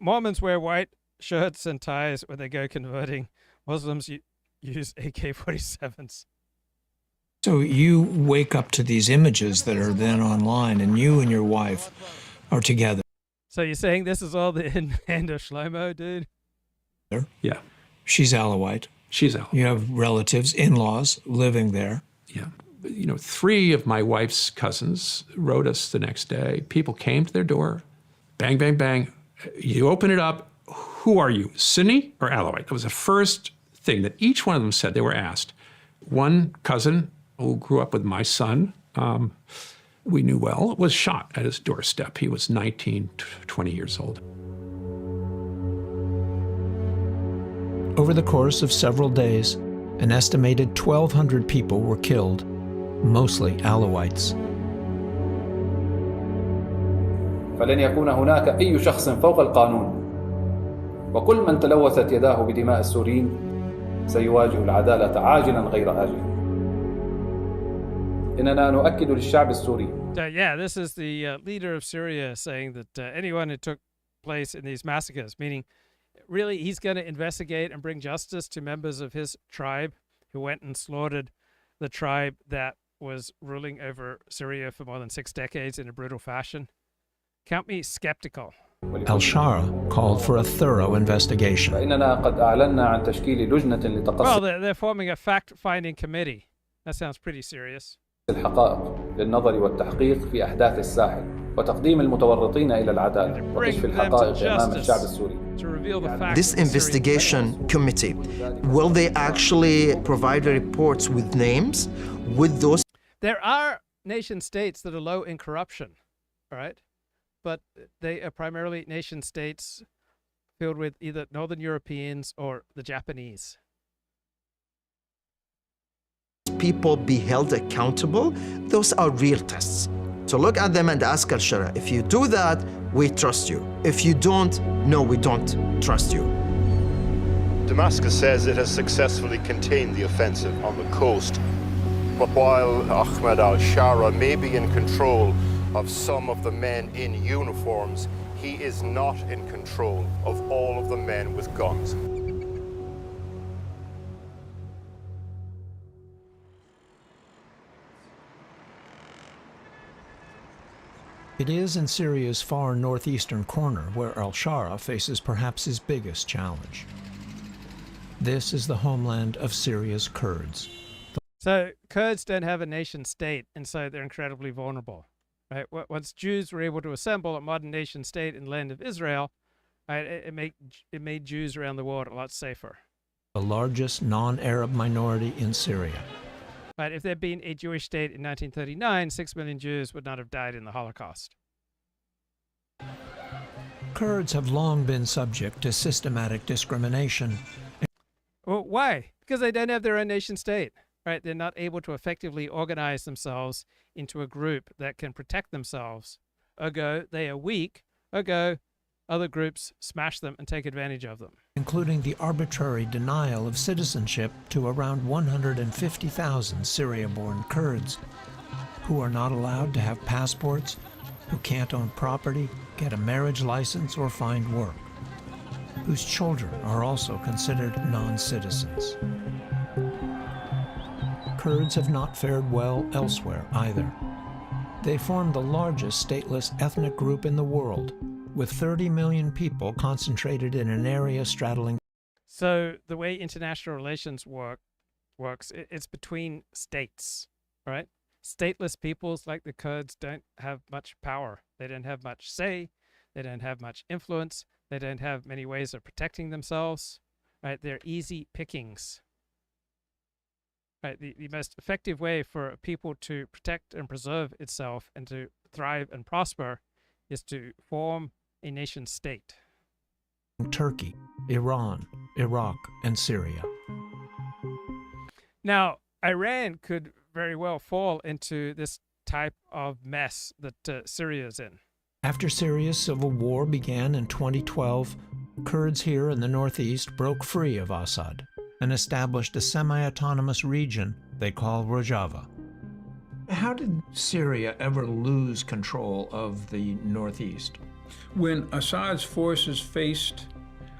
Mormons wear white shirts and ties when they go converting. Muslims use AK-47s.
So you wake up to these images that are then online, and you and your wife are together.
So you're saying this is all the in-hand of Shlomo, dude?
Yeah.
She's Alawite.
She's Alawite.
You have relatives, in-laws living there.
Yeah. 3 of my wife's cousins wrote us the next day. People came to their door, bang, bang, bang. You open it up. Who are you, Sunni or Alawite? That was the first thing that each one of them said they were asked. One cousin who grew up with my son, we knew well, was shot at his doorstep. He was 19, 20 years old.
Over the course of several days, an estimated 1,200 people were killed, mostly Alawites.
فلن يكون هناك أي شخص فوق القانون وكل من تلوثت يداه بدماء السوريين سيواجه العدالة عاجلا غير آجل. إننا نؤكد للشعب السوري.
Yeah, this is the leader of Syria saying that anyone who took place in these massacres, meaning really he's going to investigate and bring justice to members of his tribe who went and slaughtered the tribe that was ruling over Syria for more than 6 decades in a brutal fashion. Count me skeptical.
Al-Shara called for a thorough investigation.
Well, they're forming a fact-finding committee. That sounds pretty serious.
الحقائق للنظر والتحقيق في أحداث الساحل وتقديم المتورطين إلى العدالة وكشف الحقائق أمام الشعب السوري.
This investigation committee, will they actually provide the reports with names, with those?
There are nation states that are low in corruption, all right? But they are primarily nation states filled with either Northern Europeans or the Japanese.
People be held accountable? Those are real tests. So look at them and ask Al-Shara, if you do that, we trust you. If you don't, no, we don't trust you.
Damascus says it has successfully contained the offensive on the coast. But while Ahmed al-Shara may be in control of some of the men in uniforms, he is not in control of all of the men with guns.
It is in Syria's far northeastern corner where Al-Shara faces perhaps his biggest challenge. This is the homeland of Syria's Kurds.
So Kurds don't have a nation state, and so they're incredibly vulnerable. Right? Once Jews were able to assemble a modern nation state in the land of Israel, right, it made Jews around the world a lot safer.
The largest non-Arab minority in Syria.
Right, if there'd been a Jewish state in 1939, 6 million Jews would not have died in the Holocaust.
Kurds have long been subject to systematic discrimination.
Well, why? Because they don't have their own nation state. Right? They're not able to effectively organize themselves into a group that can protect themselves. Ergo, they are weak. Ergo, other groups smash them and take advantage of them.
Including the arbitrary denial of citizenship to around 150,000 Syria-born Kurds, who are not allowed to have passports, who can't own property, get a marriage license, or find work, whose children are also considered non-citizens. Kurds have not fared well elsewhere either. They form the largest stateless ethnic group in the world, with 30 million people concentrated in an area straddling.
So the way international relations works, it's between states, right? Stateless peoples like the Kurds don't have much power. They don't have much say. They don't have much influence. They don't have many ways of protecting themselves, right? They're easy pickings. Right, the most effective way for a people to protect and preserve itself and to thrive and prosper is to form a nation state.
Turkey, Iran, Iraq, and Syria.
Now, Iran could very well fall into this type of mess that Syria is in.
After Syria's civil war began in 2012, Kurds here in the northeast broke free of Assad and established a semi-autonomous region they call Rojava.
How did Syria ever lose control of the northeast?
When Assad's forces faced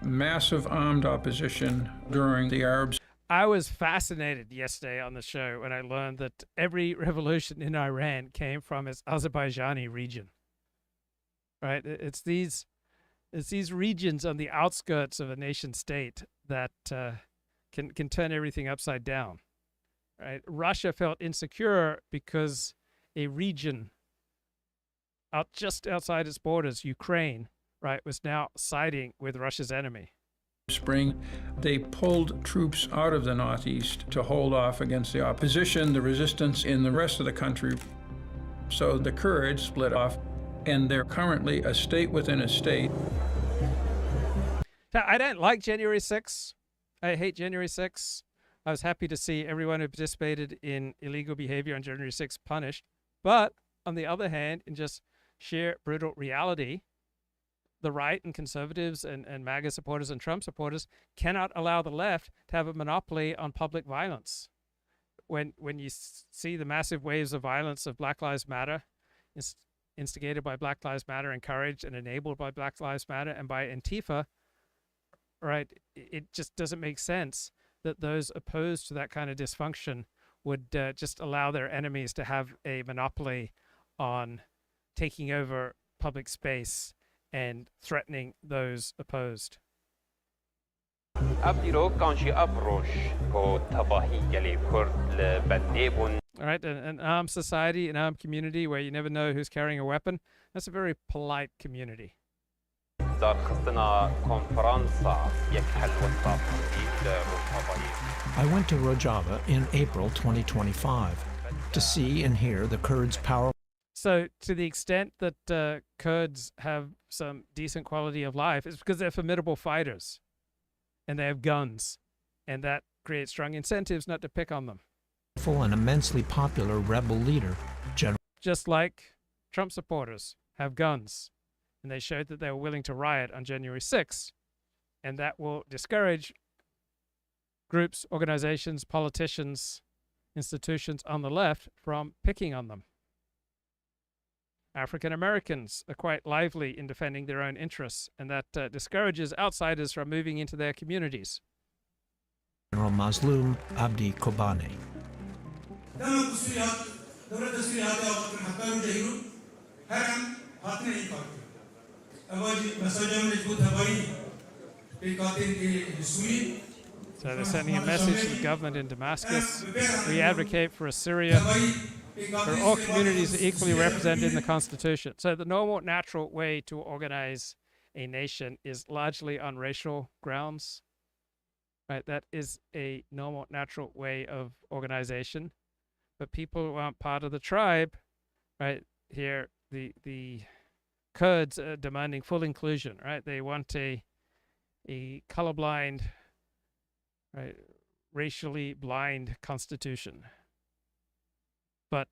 massive armed opposition during the Arab.
I was fascinated yesterday on the show when I learned that every revolution in Iran came from its Azerbaijani region. Right? It's these regions on the outskirts of a nation state that can turn everything upside down. Right? Russia felt insecure because a region just outside its borders, Ukraine, right, was now siding with Russia's enemy.
Spring, they pulled troops out of the northeast to hold off against the opposition, the resistance in the rest of the country. So the Kurds split off, and they're currently a state within a state.
Now, I don't like January 6th. I hate January 6th. I was happy to see everyone who participated in illegal behavior on January 6th punished. But on the other hand, in just sheer brutal reality, the right and conservatives and MAGA supporters and Trump supporters cannot allow the left to have a monopoly on public violence. When you see the massive waves of violence of Black Lives Matter, instigated by Black Lives Matter, encouraged and enabled by Black Lives Matter and by Antifa, right, it just doesn't make sense that those opposed to that kind of dysfunction would just allow their enemies to have a monopoly on taking over public space and threatening those opposed. All right, an armed society, an armed community where you never know who's carrying a weapon, that's a very polite community.
I went to Rojava in April 2025 to see and hear the Kurds' power.
So to the extent that Kurds have some decent quality of life, it's because they're formidable fighters and they have guns, and that creates strong incentives not to pick on them.
And immensely popular rebel leader,
just like Trump supporters have guns, and they showed that they were willing to riot on January 6th, and that will discourage groups, organizations, politicians, institutions on the left from picking on them. African Americans are quite lively in defending their own interests, and that discourages outsiders from moving into their communities.
General Mazloum Abdi Kobane.
So they're sending a message to the government in Damascus. We advocate for a Syria where all communities are equally represented in the Constitution. So the normal, natural way to organize a nation is largely on racial grounds. Right? That is a normal, natural way of organization. But people who aren't part of the tribe, right, here, the Kurds are demanding full inclusion, right? They want a colorblind, right, racially blind constitution. But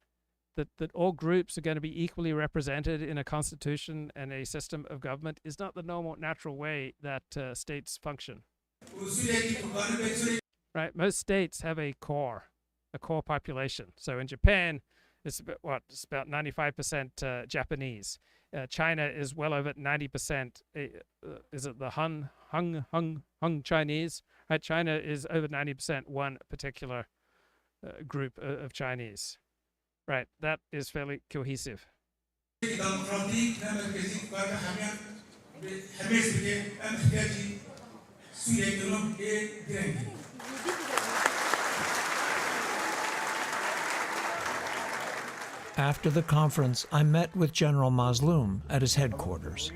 that all groups are going to be equally represented in a constitution and a system of government is not the normal, natural way that states function. Right? Most states have a core population. So in Japan, it's about, It's about 95% Japanese. China is well over 90%. Is it the Hung Chinese? Right? China is over 90% one particular group of Chinese. Right, that is fairly cohesive.
After the conference, I met with General Mazloum at his headquarters.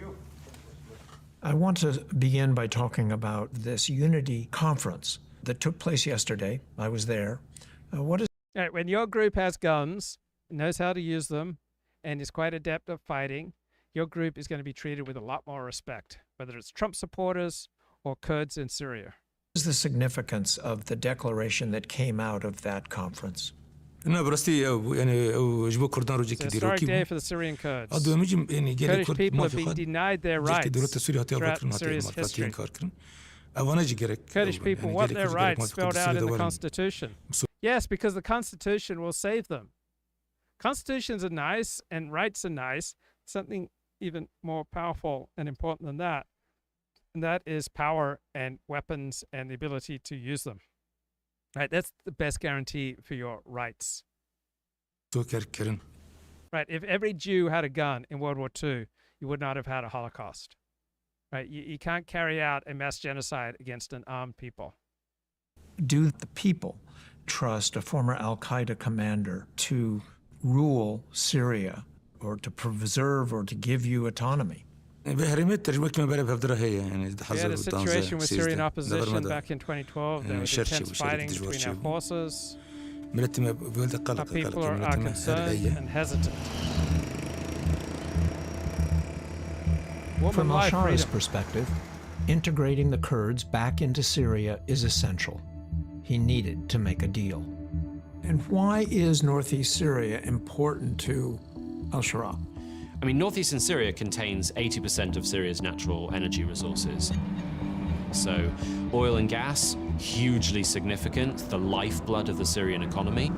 I want to begin by talking about this unity conference that took place yesterday. I was there. What is...
All right, when your group has guns, knows how to use them, and is quite adept at fighting, your group is going to be treated with a lot more respect, whether it's Trump supporters or Kurds in Syria.
What is the significance of the declaration that came out of that conference?
It's a historic day for the Syrian Kurds. Kurdish people have been denied their rights throughout Syria's history. Kurdish people want their rights spelled out in the Constitution. Yes, because the Constitution will save them. Constitutions are nice and rights are nice. Something even more powerful and important than that, and that is power and weapons and the ability to use them. Right, that's the best guarantee for your rights. Right, if every Jew had a gun in World War II, you would not have had a Holocaust. Right, you can't carry out a mass genocide against an armed people.
Do the people trust a former Al-Qaeda commander to rule Syria or to preserve or to give you autonomy?
We had a situation with Syrian opposition back in 2012. There was intense fighting between our forces. Our people are concerned and hesitant.
From al-Shara's perspective, integrating the Kurds back into Syria is essential. He needed to make a deal. And why is northeast Syria important to al-Shara?
I mean, northeastern Syria contains 80% of Syria's natural energy resources. So oil and gas, hugely significant, the lifeblood of the Syrian economy.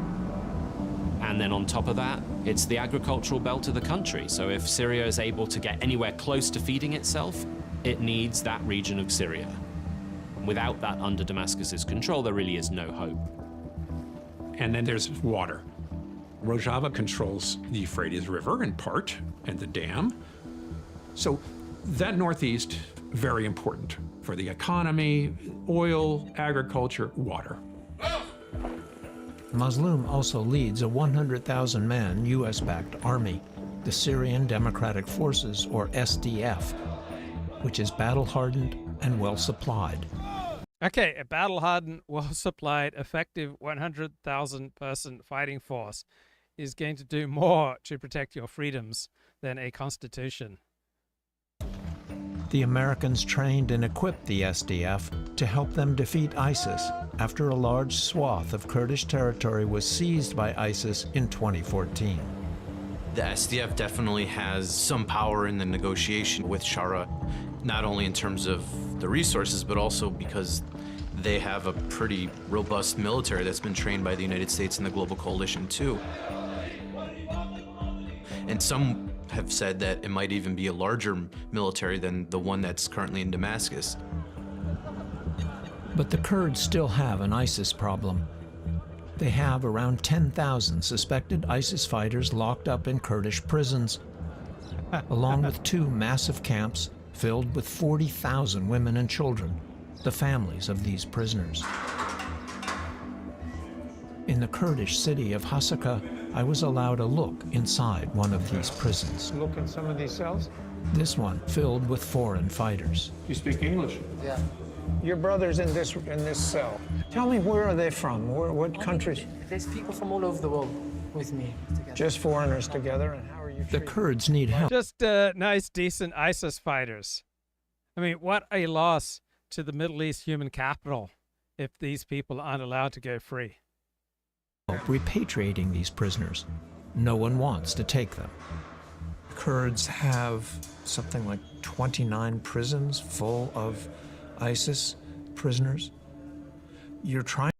And then on top of that, it's the agricultural belt of the country. So if Syria is able to get anywhere close to feeding itself, it needs that region of Syria. Without that under Damascus's control, there really is no hope.
And then there's water. Rojava controls the Euphrates River in part, and the dam. So that northeast, very important for the economy, oil, agriculture, water.
Mazloum also leads a 100,000-man U.S.-backed army, the Syrian Democratic Forces, or SDF, which is battle-hardened and well-supplied.
Okay, a battle-hardened, well-supplied, effective 100,000-person fighting force is going to do more to protect your freedoms than a constitution.
The Americans trained and equipped the SDF to help them defeat ISIS after a large swath of Kurdish territory was seized by ISIS in 2014.
The SDF definitely has some power in the negotiation with Shara, not only in terms of the resources, but also because they have a pretty robust military that's been trained by the United States and the global coalition too. And some have said that it might even be a larger military than the one that's currently in Damascus.
But the Kurds still have an ISIS problem. They have around 10,000 suspected ISIS fighters locked up in Kurdish prisons, along with 2 massive camps filled with 40,000 women and children, the families of these prisoners. In the Kurdish city of Hasaka, I was allowed a look inside one of these prisons.
Look in some of these cells?
This one filled with foreign fighters.
You speak English?
Yeah.
Your brother's in this cell. Tell me, where are they from? What countries?
There's people from all over the world with me together.
Just foreigners together, and how are you treated?
The Kurds need help.
Just nice, decent ISIS fighters. I mean, what a loss to the Middle East human capital if these people aren't allowed to go free.
Repatriating these prisoners. No one wants to take them. Kurds have something like 29 prisons full of ISIS prisoners. You're trying...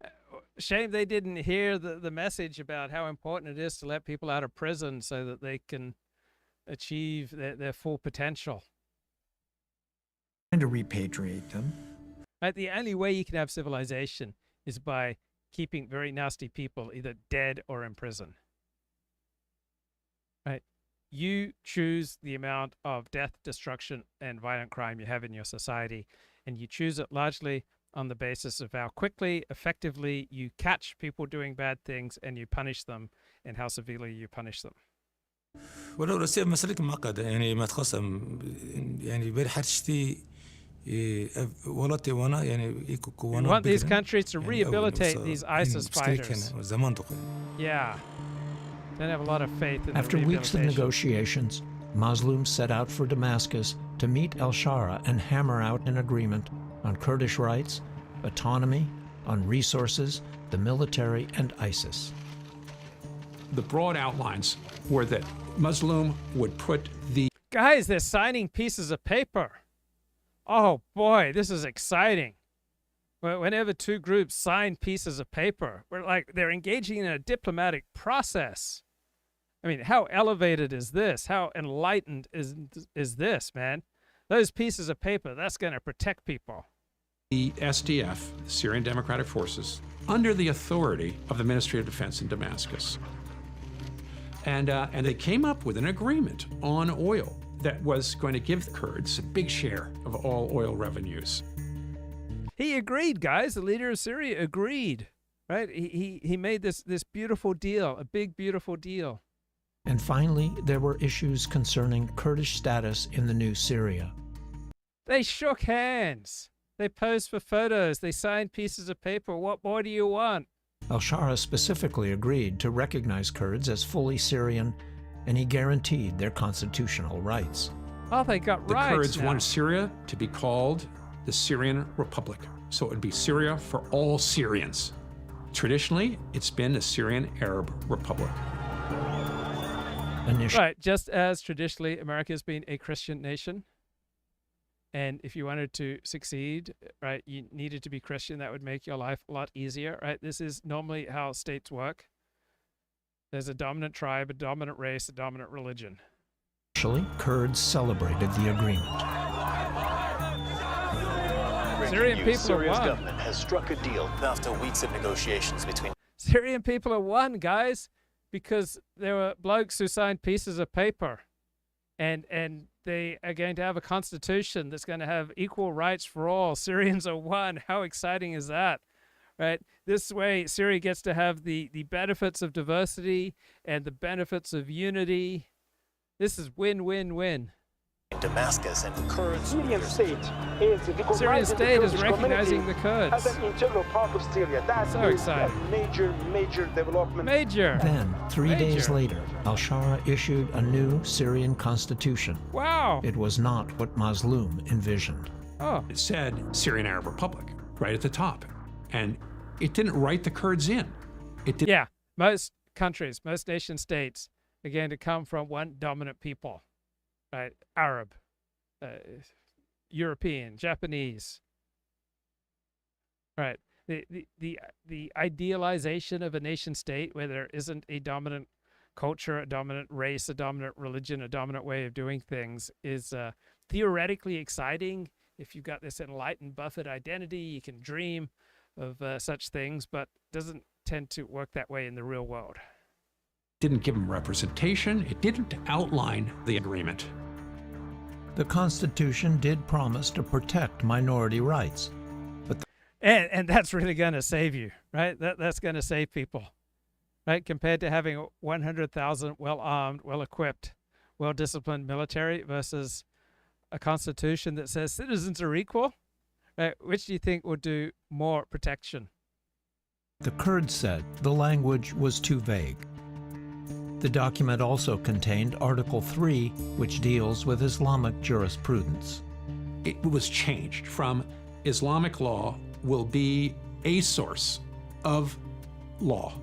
Shame they didn't hear the message about how important it is to let people out of prison so that they can achieve their full potential.
Trying to repatriate them.
Right, the only way you can have civilization is by keeping very nasty people either dead or in prison. Right? You choose the amount of death, destruction, and violent crime you have in your society, and you choose it largely on the basis of how quickly, effectively you catch people doing bad things and you punish them, and how severely you punish them.
ولو روسيا مسألة معقدة يعني ما تخصم يعني بالحرشتي
We want these countries to rehabilitate these ISIS fighters. Yeah. Don't have a lot of faith in
After weeks of negotiations, Mazloum set out for Damascus to meet al-Shara and hammer out an agreement on Kurdish rights, autonomy, on resources, the military, and ISIS.
The broad outlines were that Muslim would put the...
Guys, they're signing pieces of paper. Oh boy, this is exciting. Whenever two groups sign pieces of paper, they're engaging in a diplomatic process. I mean, how elevated is this? How enlightened is this, man? Those pieces of paper, that's going to protect people.
The SDF, the Syrian Democratic Forces, under the authority of the Ministry of Defense in Damascus. And they came up with an agreement on oil that was going to give the Kurds a big share of all oil revenues.
He agreed, guys. The leader of Syria agreed, right? He made this beautiful deal, a big, beautiful deal.
And finally, there were issues concerning Kurdish status in the new Syria.
They shook hands. They posed for photos. They signed pieces of paper. What more do you want?
Al-Shara specifically agreed to recognize Kurds as fully Syrian, and he guaranteed their constitutional rights.
Oh, they got rights.
The Kurds
now
wanted Syria to be called the Syrian Republic. So it would be Syria for all Syrians. Traditionally, it's been the Syrian Arab Republic.
Right, just as traditionally America has been a Christian nation. And if you wanted to succeed, right, you needed to be Christian. That would make your life a lot easier, right? This is normally how states work. There's a dominant tribe, a dominant race, a dominant religion.
Actually, Kurds celebrated the agreement.
Syrian people
Syria's
are one.
government has struck a deal after weeks of negotiations between...
Syrian people are one, guys, because there were blokes who signed pieces of paper. And they are going to have a constitution that's going to have equal rights for all. Syrians are one. How exciting is that? Right? This way, Syria gets to have the benefits of diversity and the benefits of unity. This is win-win-win.
Damascus and the Kurds.
Syrian state is recognizing the Kurds.
As an integral part of Syria. That's
so exciting.
A major development.
Major.
Then, 3 days later, Al-Shara issued a new Syrian constitution.
Wow.
It was not what Mazloum envisioned.
Oh.
It said Syrian Arab Republic right at the top. And it didn't write the Kurds in. It did.
Yeah, most countries, most nation states are going to come from one dominant people. Right, Arab, European, Japanese. Right, the idealization of a nation state where there isn't a dominant culture, a dominant race, a dominant religion, a dominant way of doing things is theoretically exciting. If you've got this enlightened Buffett identity, you can dream of such things, but doesn't tend to work that way in the real world.
Didn't give them representation. It didn't outline the agreement.
The Constitution did promise to protect minority rights, but
and that's really going to save you, right? That's going to save people, right? Compared to having 100,000 well-armed, well-equipped, well-disciplined military versus a constitution that says citizens are equal, right? Which do you think will do more protection?
The Kurds said the language was too vague. The document also contained Article 3, which deals with Islamic jurisprudence.
It was changed from Islamic law will be a source of law.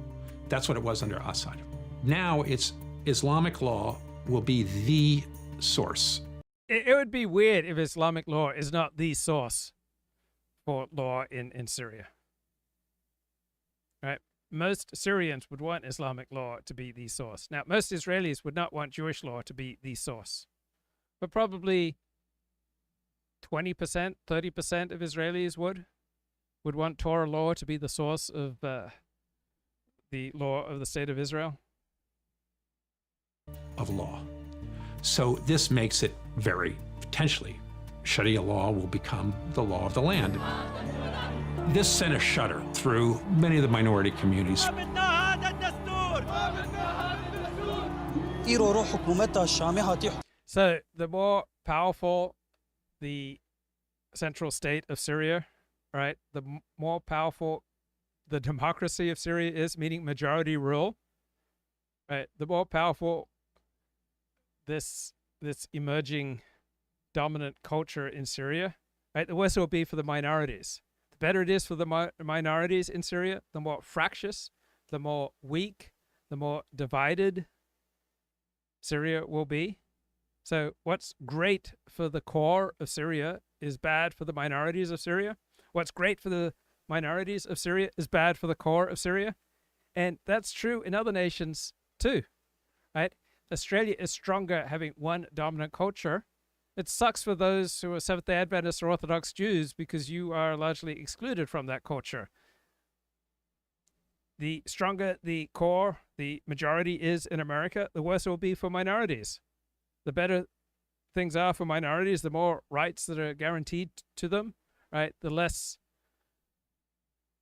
That's what it was under Assad. Now it's Islamic law will be the source.
It would be weird if Islamic law is not the source for law in Syria. Right? Most Syrians would want Islamic law to be the source. Now, most Israelis would not want Jewish law to be the source. But probably 20%, 30% of Israelis would want Torah law to be the source of the law of the state of Israel.
Of law. So this makes it very potentially, Sharia law will become the law of the land. This sent a shudder through many of the minority communities.
So the more powerful the central state of Syria, right, the more powerful the democracy of Syria is, meaning majority rule, right, the more powerful this emerging dominant culture in Syria, right, the worse it will be for the minorities. The better it is for the minorities in Syria, the more fractious, the more weak, the more divided Syria will be. So what's great for the core of Syria is bad for the minorities of Syria. What's great for the minorities of Syria is bad for the core of Syria. And that's true in other nations too, right? Australia is stronger having one dominant culture. It sucks for those who are Seventh-day Adventists or Orthodox Jews because you are largely excluded from that culture. The stronger the core, the majority is in America, the worse it will be for minorities. The better things are for minorities, the more rights that are guaranteed to them, right? The less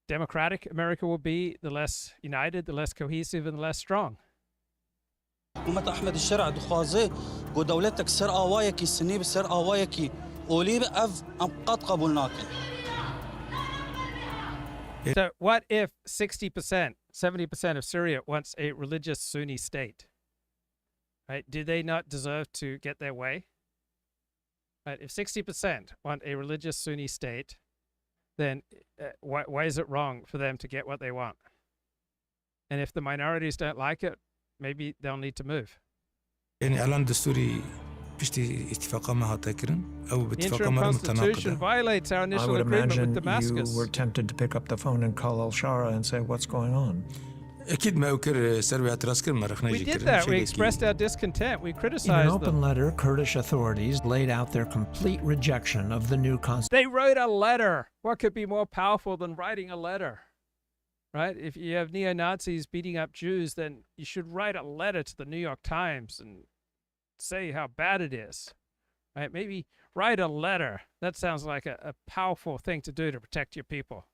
democratic America will be, the less united, the less cohesive, and the less strong.
حكومة أحمد الشرع دخوازي ودولتك سرقة وايكي السنيب سرقة وايكي ولي بقف أم قد قبولناك.
So what if 60%, 70% of Syria wants a religious Sunni state? Right? Do they not deserve to get their way? Right? If 60% want a religious Sunni state, then why is it wrong for them to get what they want? And if the minorities don't like it, maybe they'll need to move.
يعني إعلان دستوري بيشتي اتفاقا معها تاكرن أو
The
باتفاقا
interim
مرة
constitution
متناقضة.
violates our
I
initial
would
agreement with
imagine
Damascus.
you were tempted to pick up the phone and call Al-Shara and say, what's going on?
أكيد ما أكر سربي اعتراض كر ما رح
We
نجي
did
كر.
that. We expressed our discontent. We
In an
criticized
open
them.
letter, Kurdish authorities laid out their complete rejection of the new constitution.
They wrote a letter. What could be more powerful than writing a letter? Right? If you have neo-Nazis beating up Jews, then you should write a letter to the New York Times and say how bad it is. Right? Maybe write a letter. That sounds like a powerful thing to do to protect your people.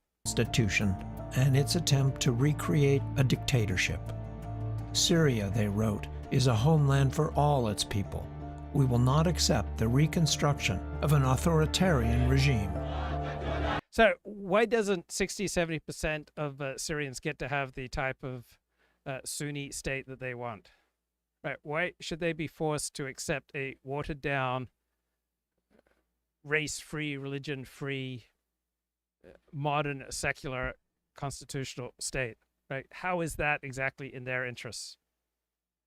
And its attempt to recreate a dictatorship. Syria, they wrote, is a homeland for all its people. We will not accept the reconstruction of an authoritarian regime.
So why doesn't 60, 70% of Syrians get to have the type of Sunni state that they want? Right? Why should they be forced to accept a watered-down, race-free, religion-free, modern, secular, constitutional state? Right? How is that exactly in their interests?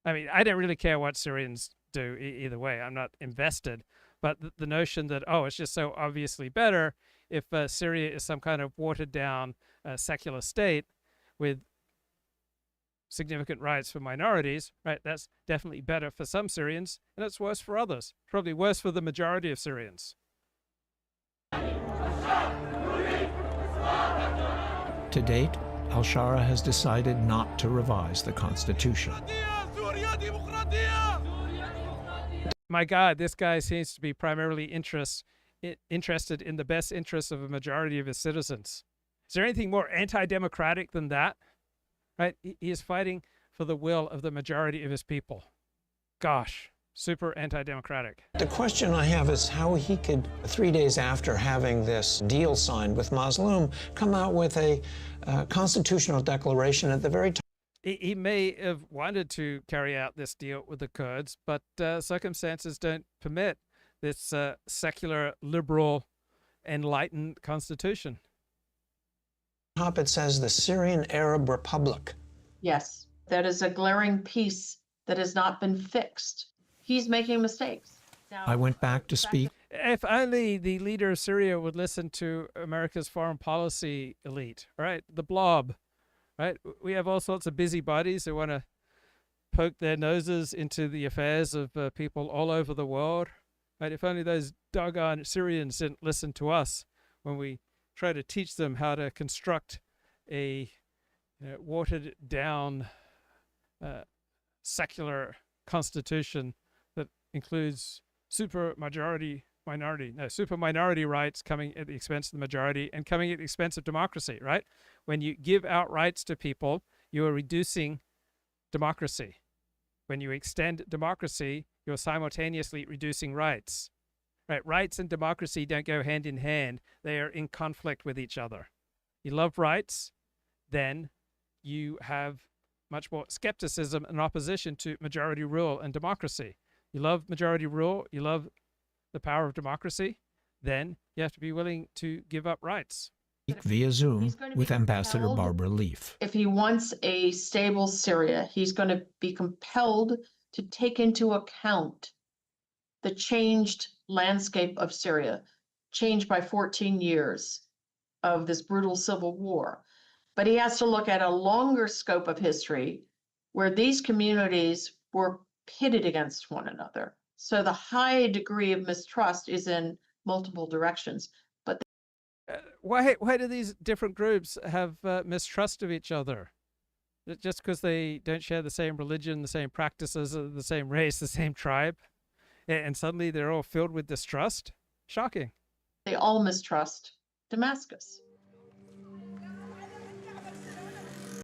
I mean, I don't really care what Syrians do either way. I'm not invested. But the notion that, oh, it's just so obviously better if Syria is some kind of watered-down secular state with significant rights for minorities, right? That's definitely better for some Syrians, and it's worse for others. Probably worse for the majority of Syrians.
To date, Al-Shara has decided not to revise the constitution.
My God, this guy seems to be primarily interested in the best interests of a majority of his citizens. Is there anything more anti-democratic than that? Right? He is fighting for the will of the majority of his people. Gosh, super anti-democratic.
The question I have is how he could, 3 days after having this deal signed with Mazloum, come out with a constitutional declaration at the very time.
He may have wanted to carry out this deal with the Kurds, but circumstances don't permit this secular, liberal, enlightened constitution.
Top it says the Syrian Arab Republic.
Yes, that is a glaring piece that has not been fixed. He's making mistakes.
I went back to speak.
If only the leader of Syria would listen to America's foreign policy elite, right? The blob, right? We have all sorts of busybodies who want to poke their noses into the affairs of people all over the world, right? If only those doggone Syrians didn't listen to us when we try to teach them how to construct a watered down secular constitution that includes super minority rights coming at the expense of the majority and coming at the expense of democracy, right? When you give out rights to people, you are reducing democracy. When you extend democracy, you're simultaneously reducing rights. Right? Rights and democracy don't go hand in hand. They are in conflict with each other. You love rights, then you have much more skepticism and opposition to majority rule and democracy. You love majority rule, you love the power of democracy, then you have to be willing to give up rights.
via Zoom with Ambassador
compelled.
Barbara Leaf.
If he wants a stable Syria, he's going to be compelled to take into account the changed landscape of Syria, changed by 14 years of this brutal civil war. But he has to look at a longer scope of history where these communities were pitted against one another. So the high degree of mistrust is in multiple directions. But
why do these different groups have mistrust of each other? Just because they don't share the same religion, the same practices, the same race, the same tribe, and suddenly they're all filled with distrust? Shocking.
they all mistrust Damascus.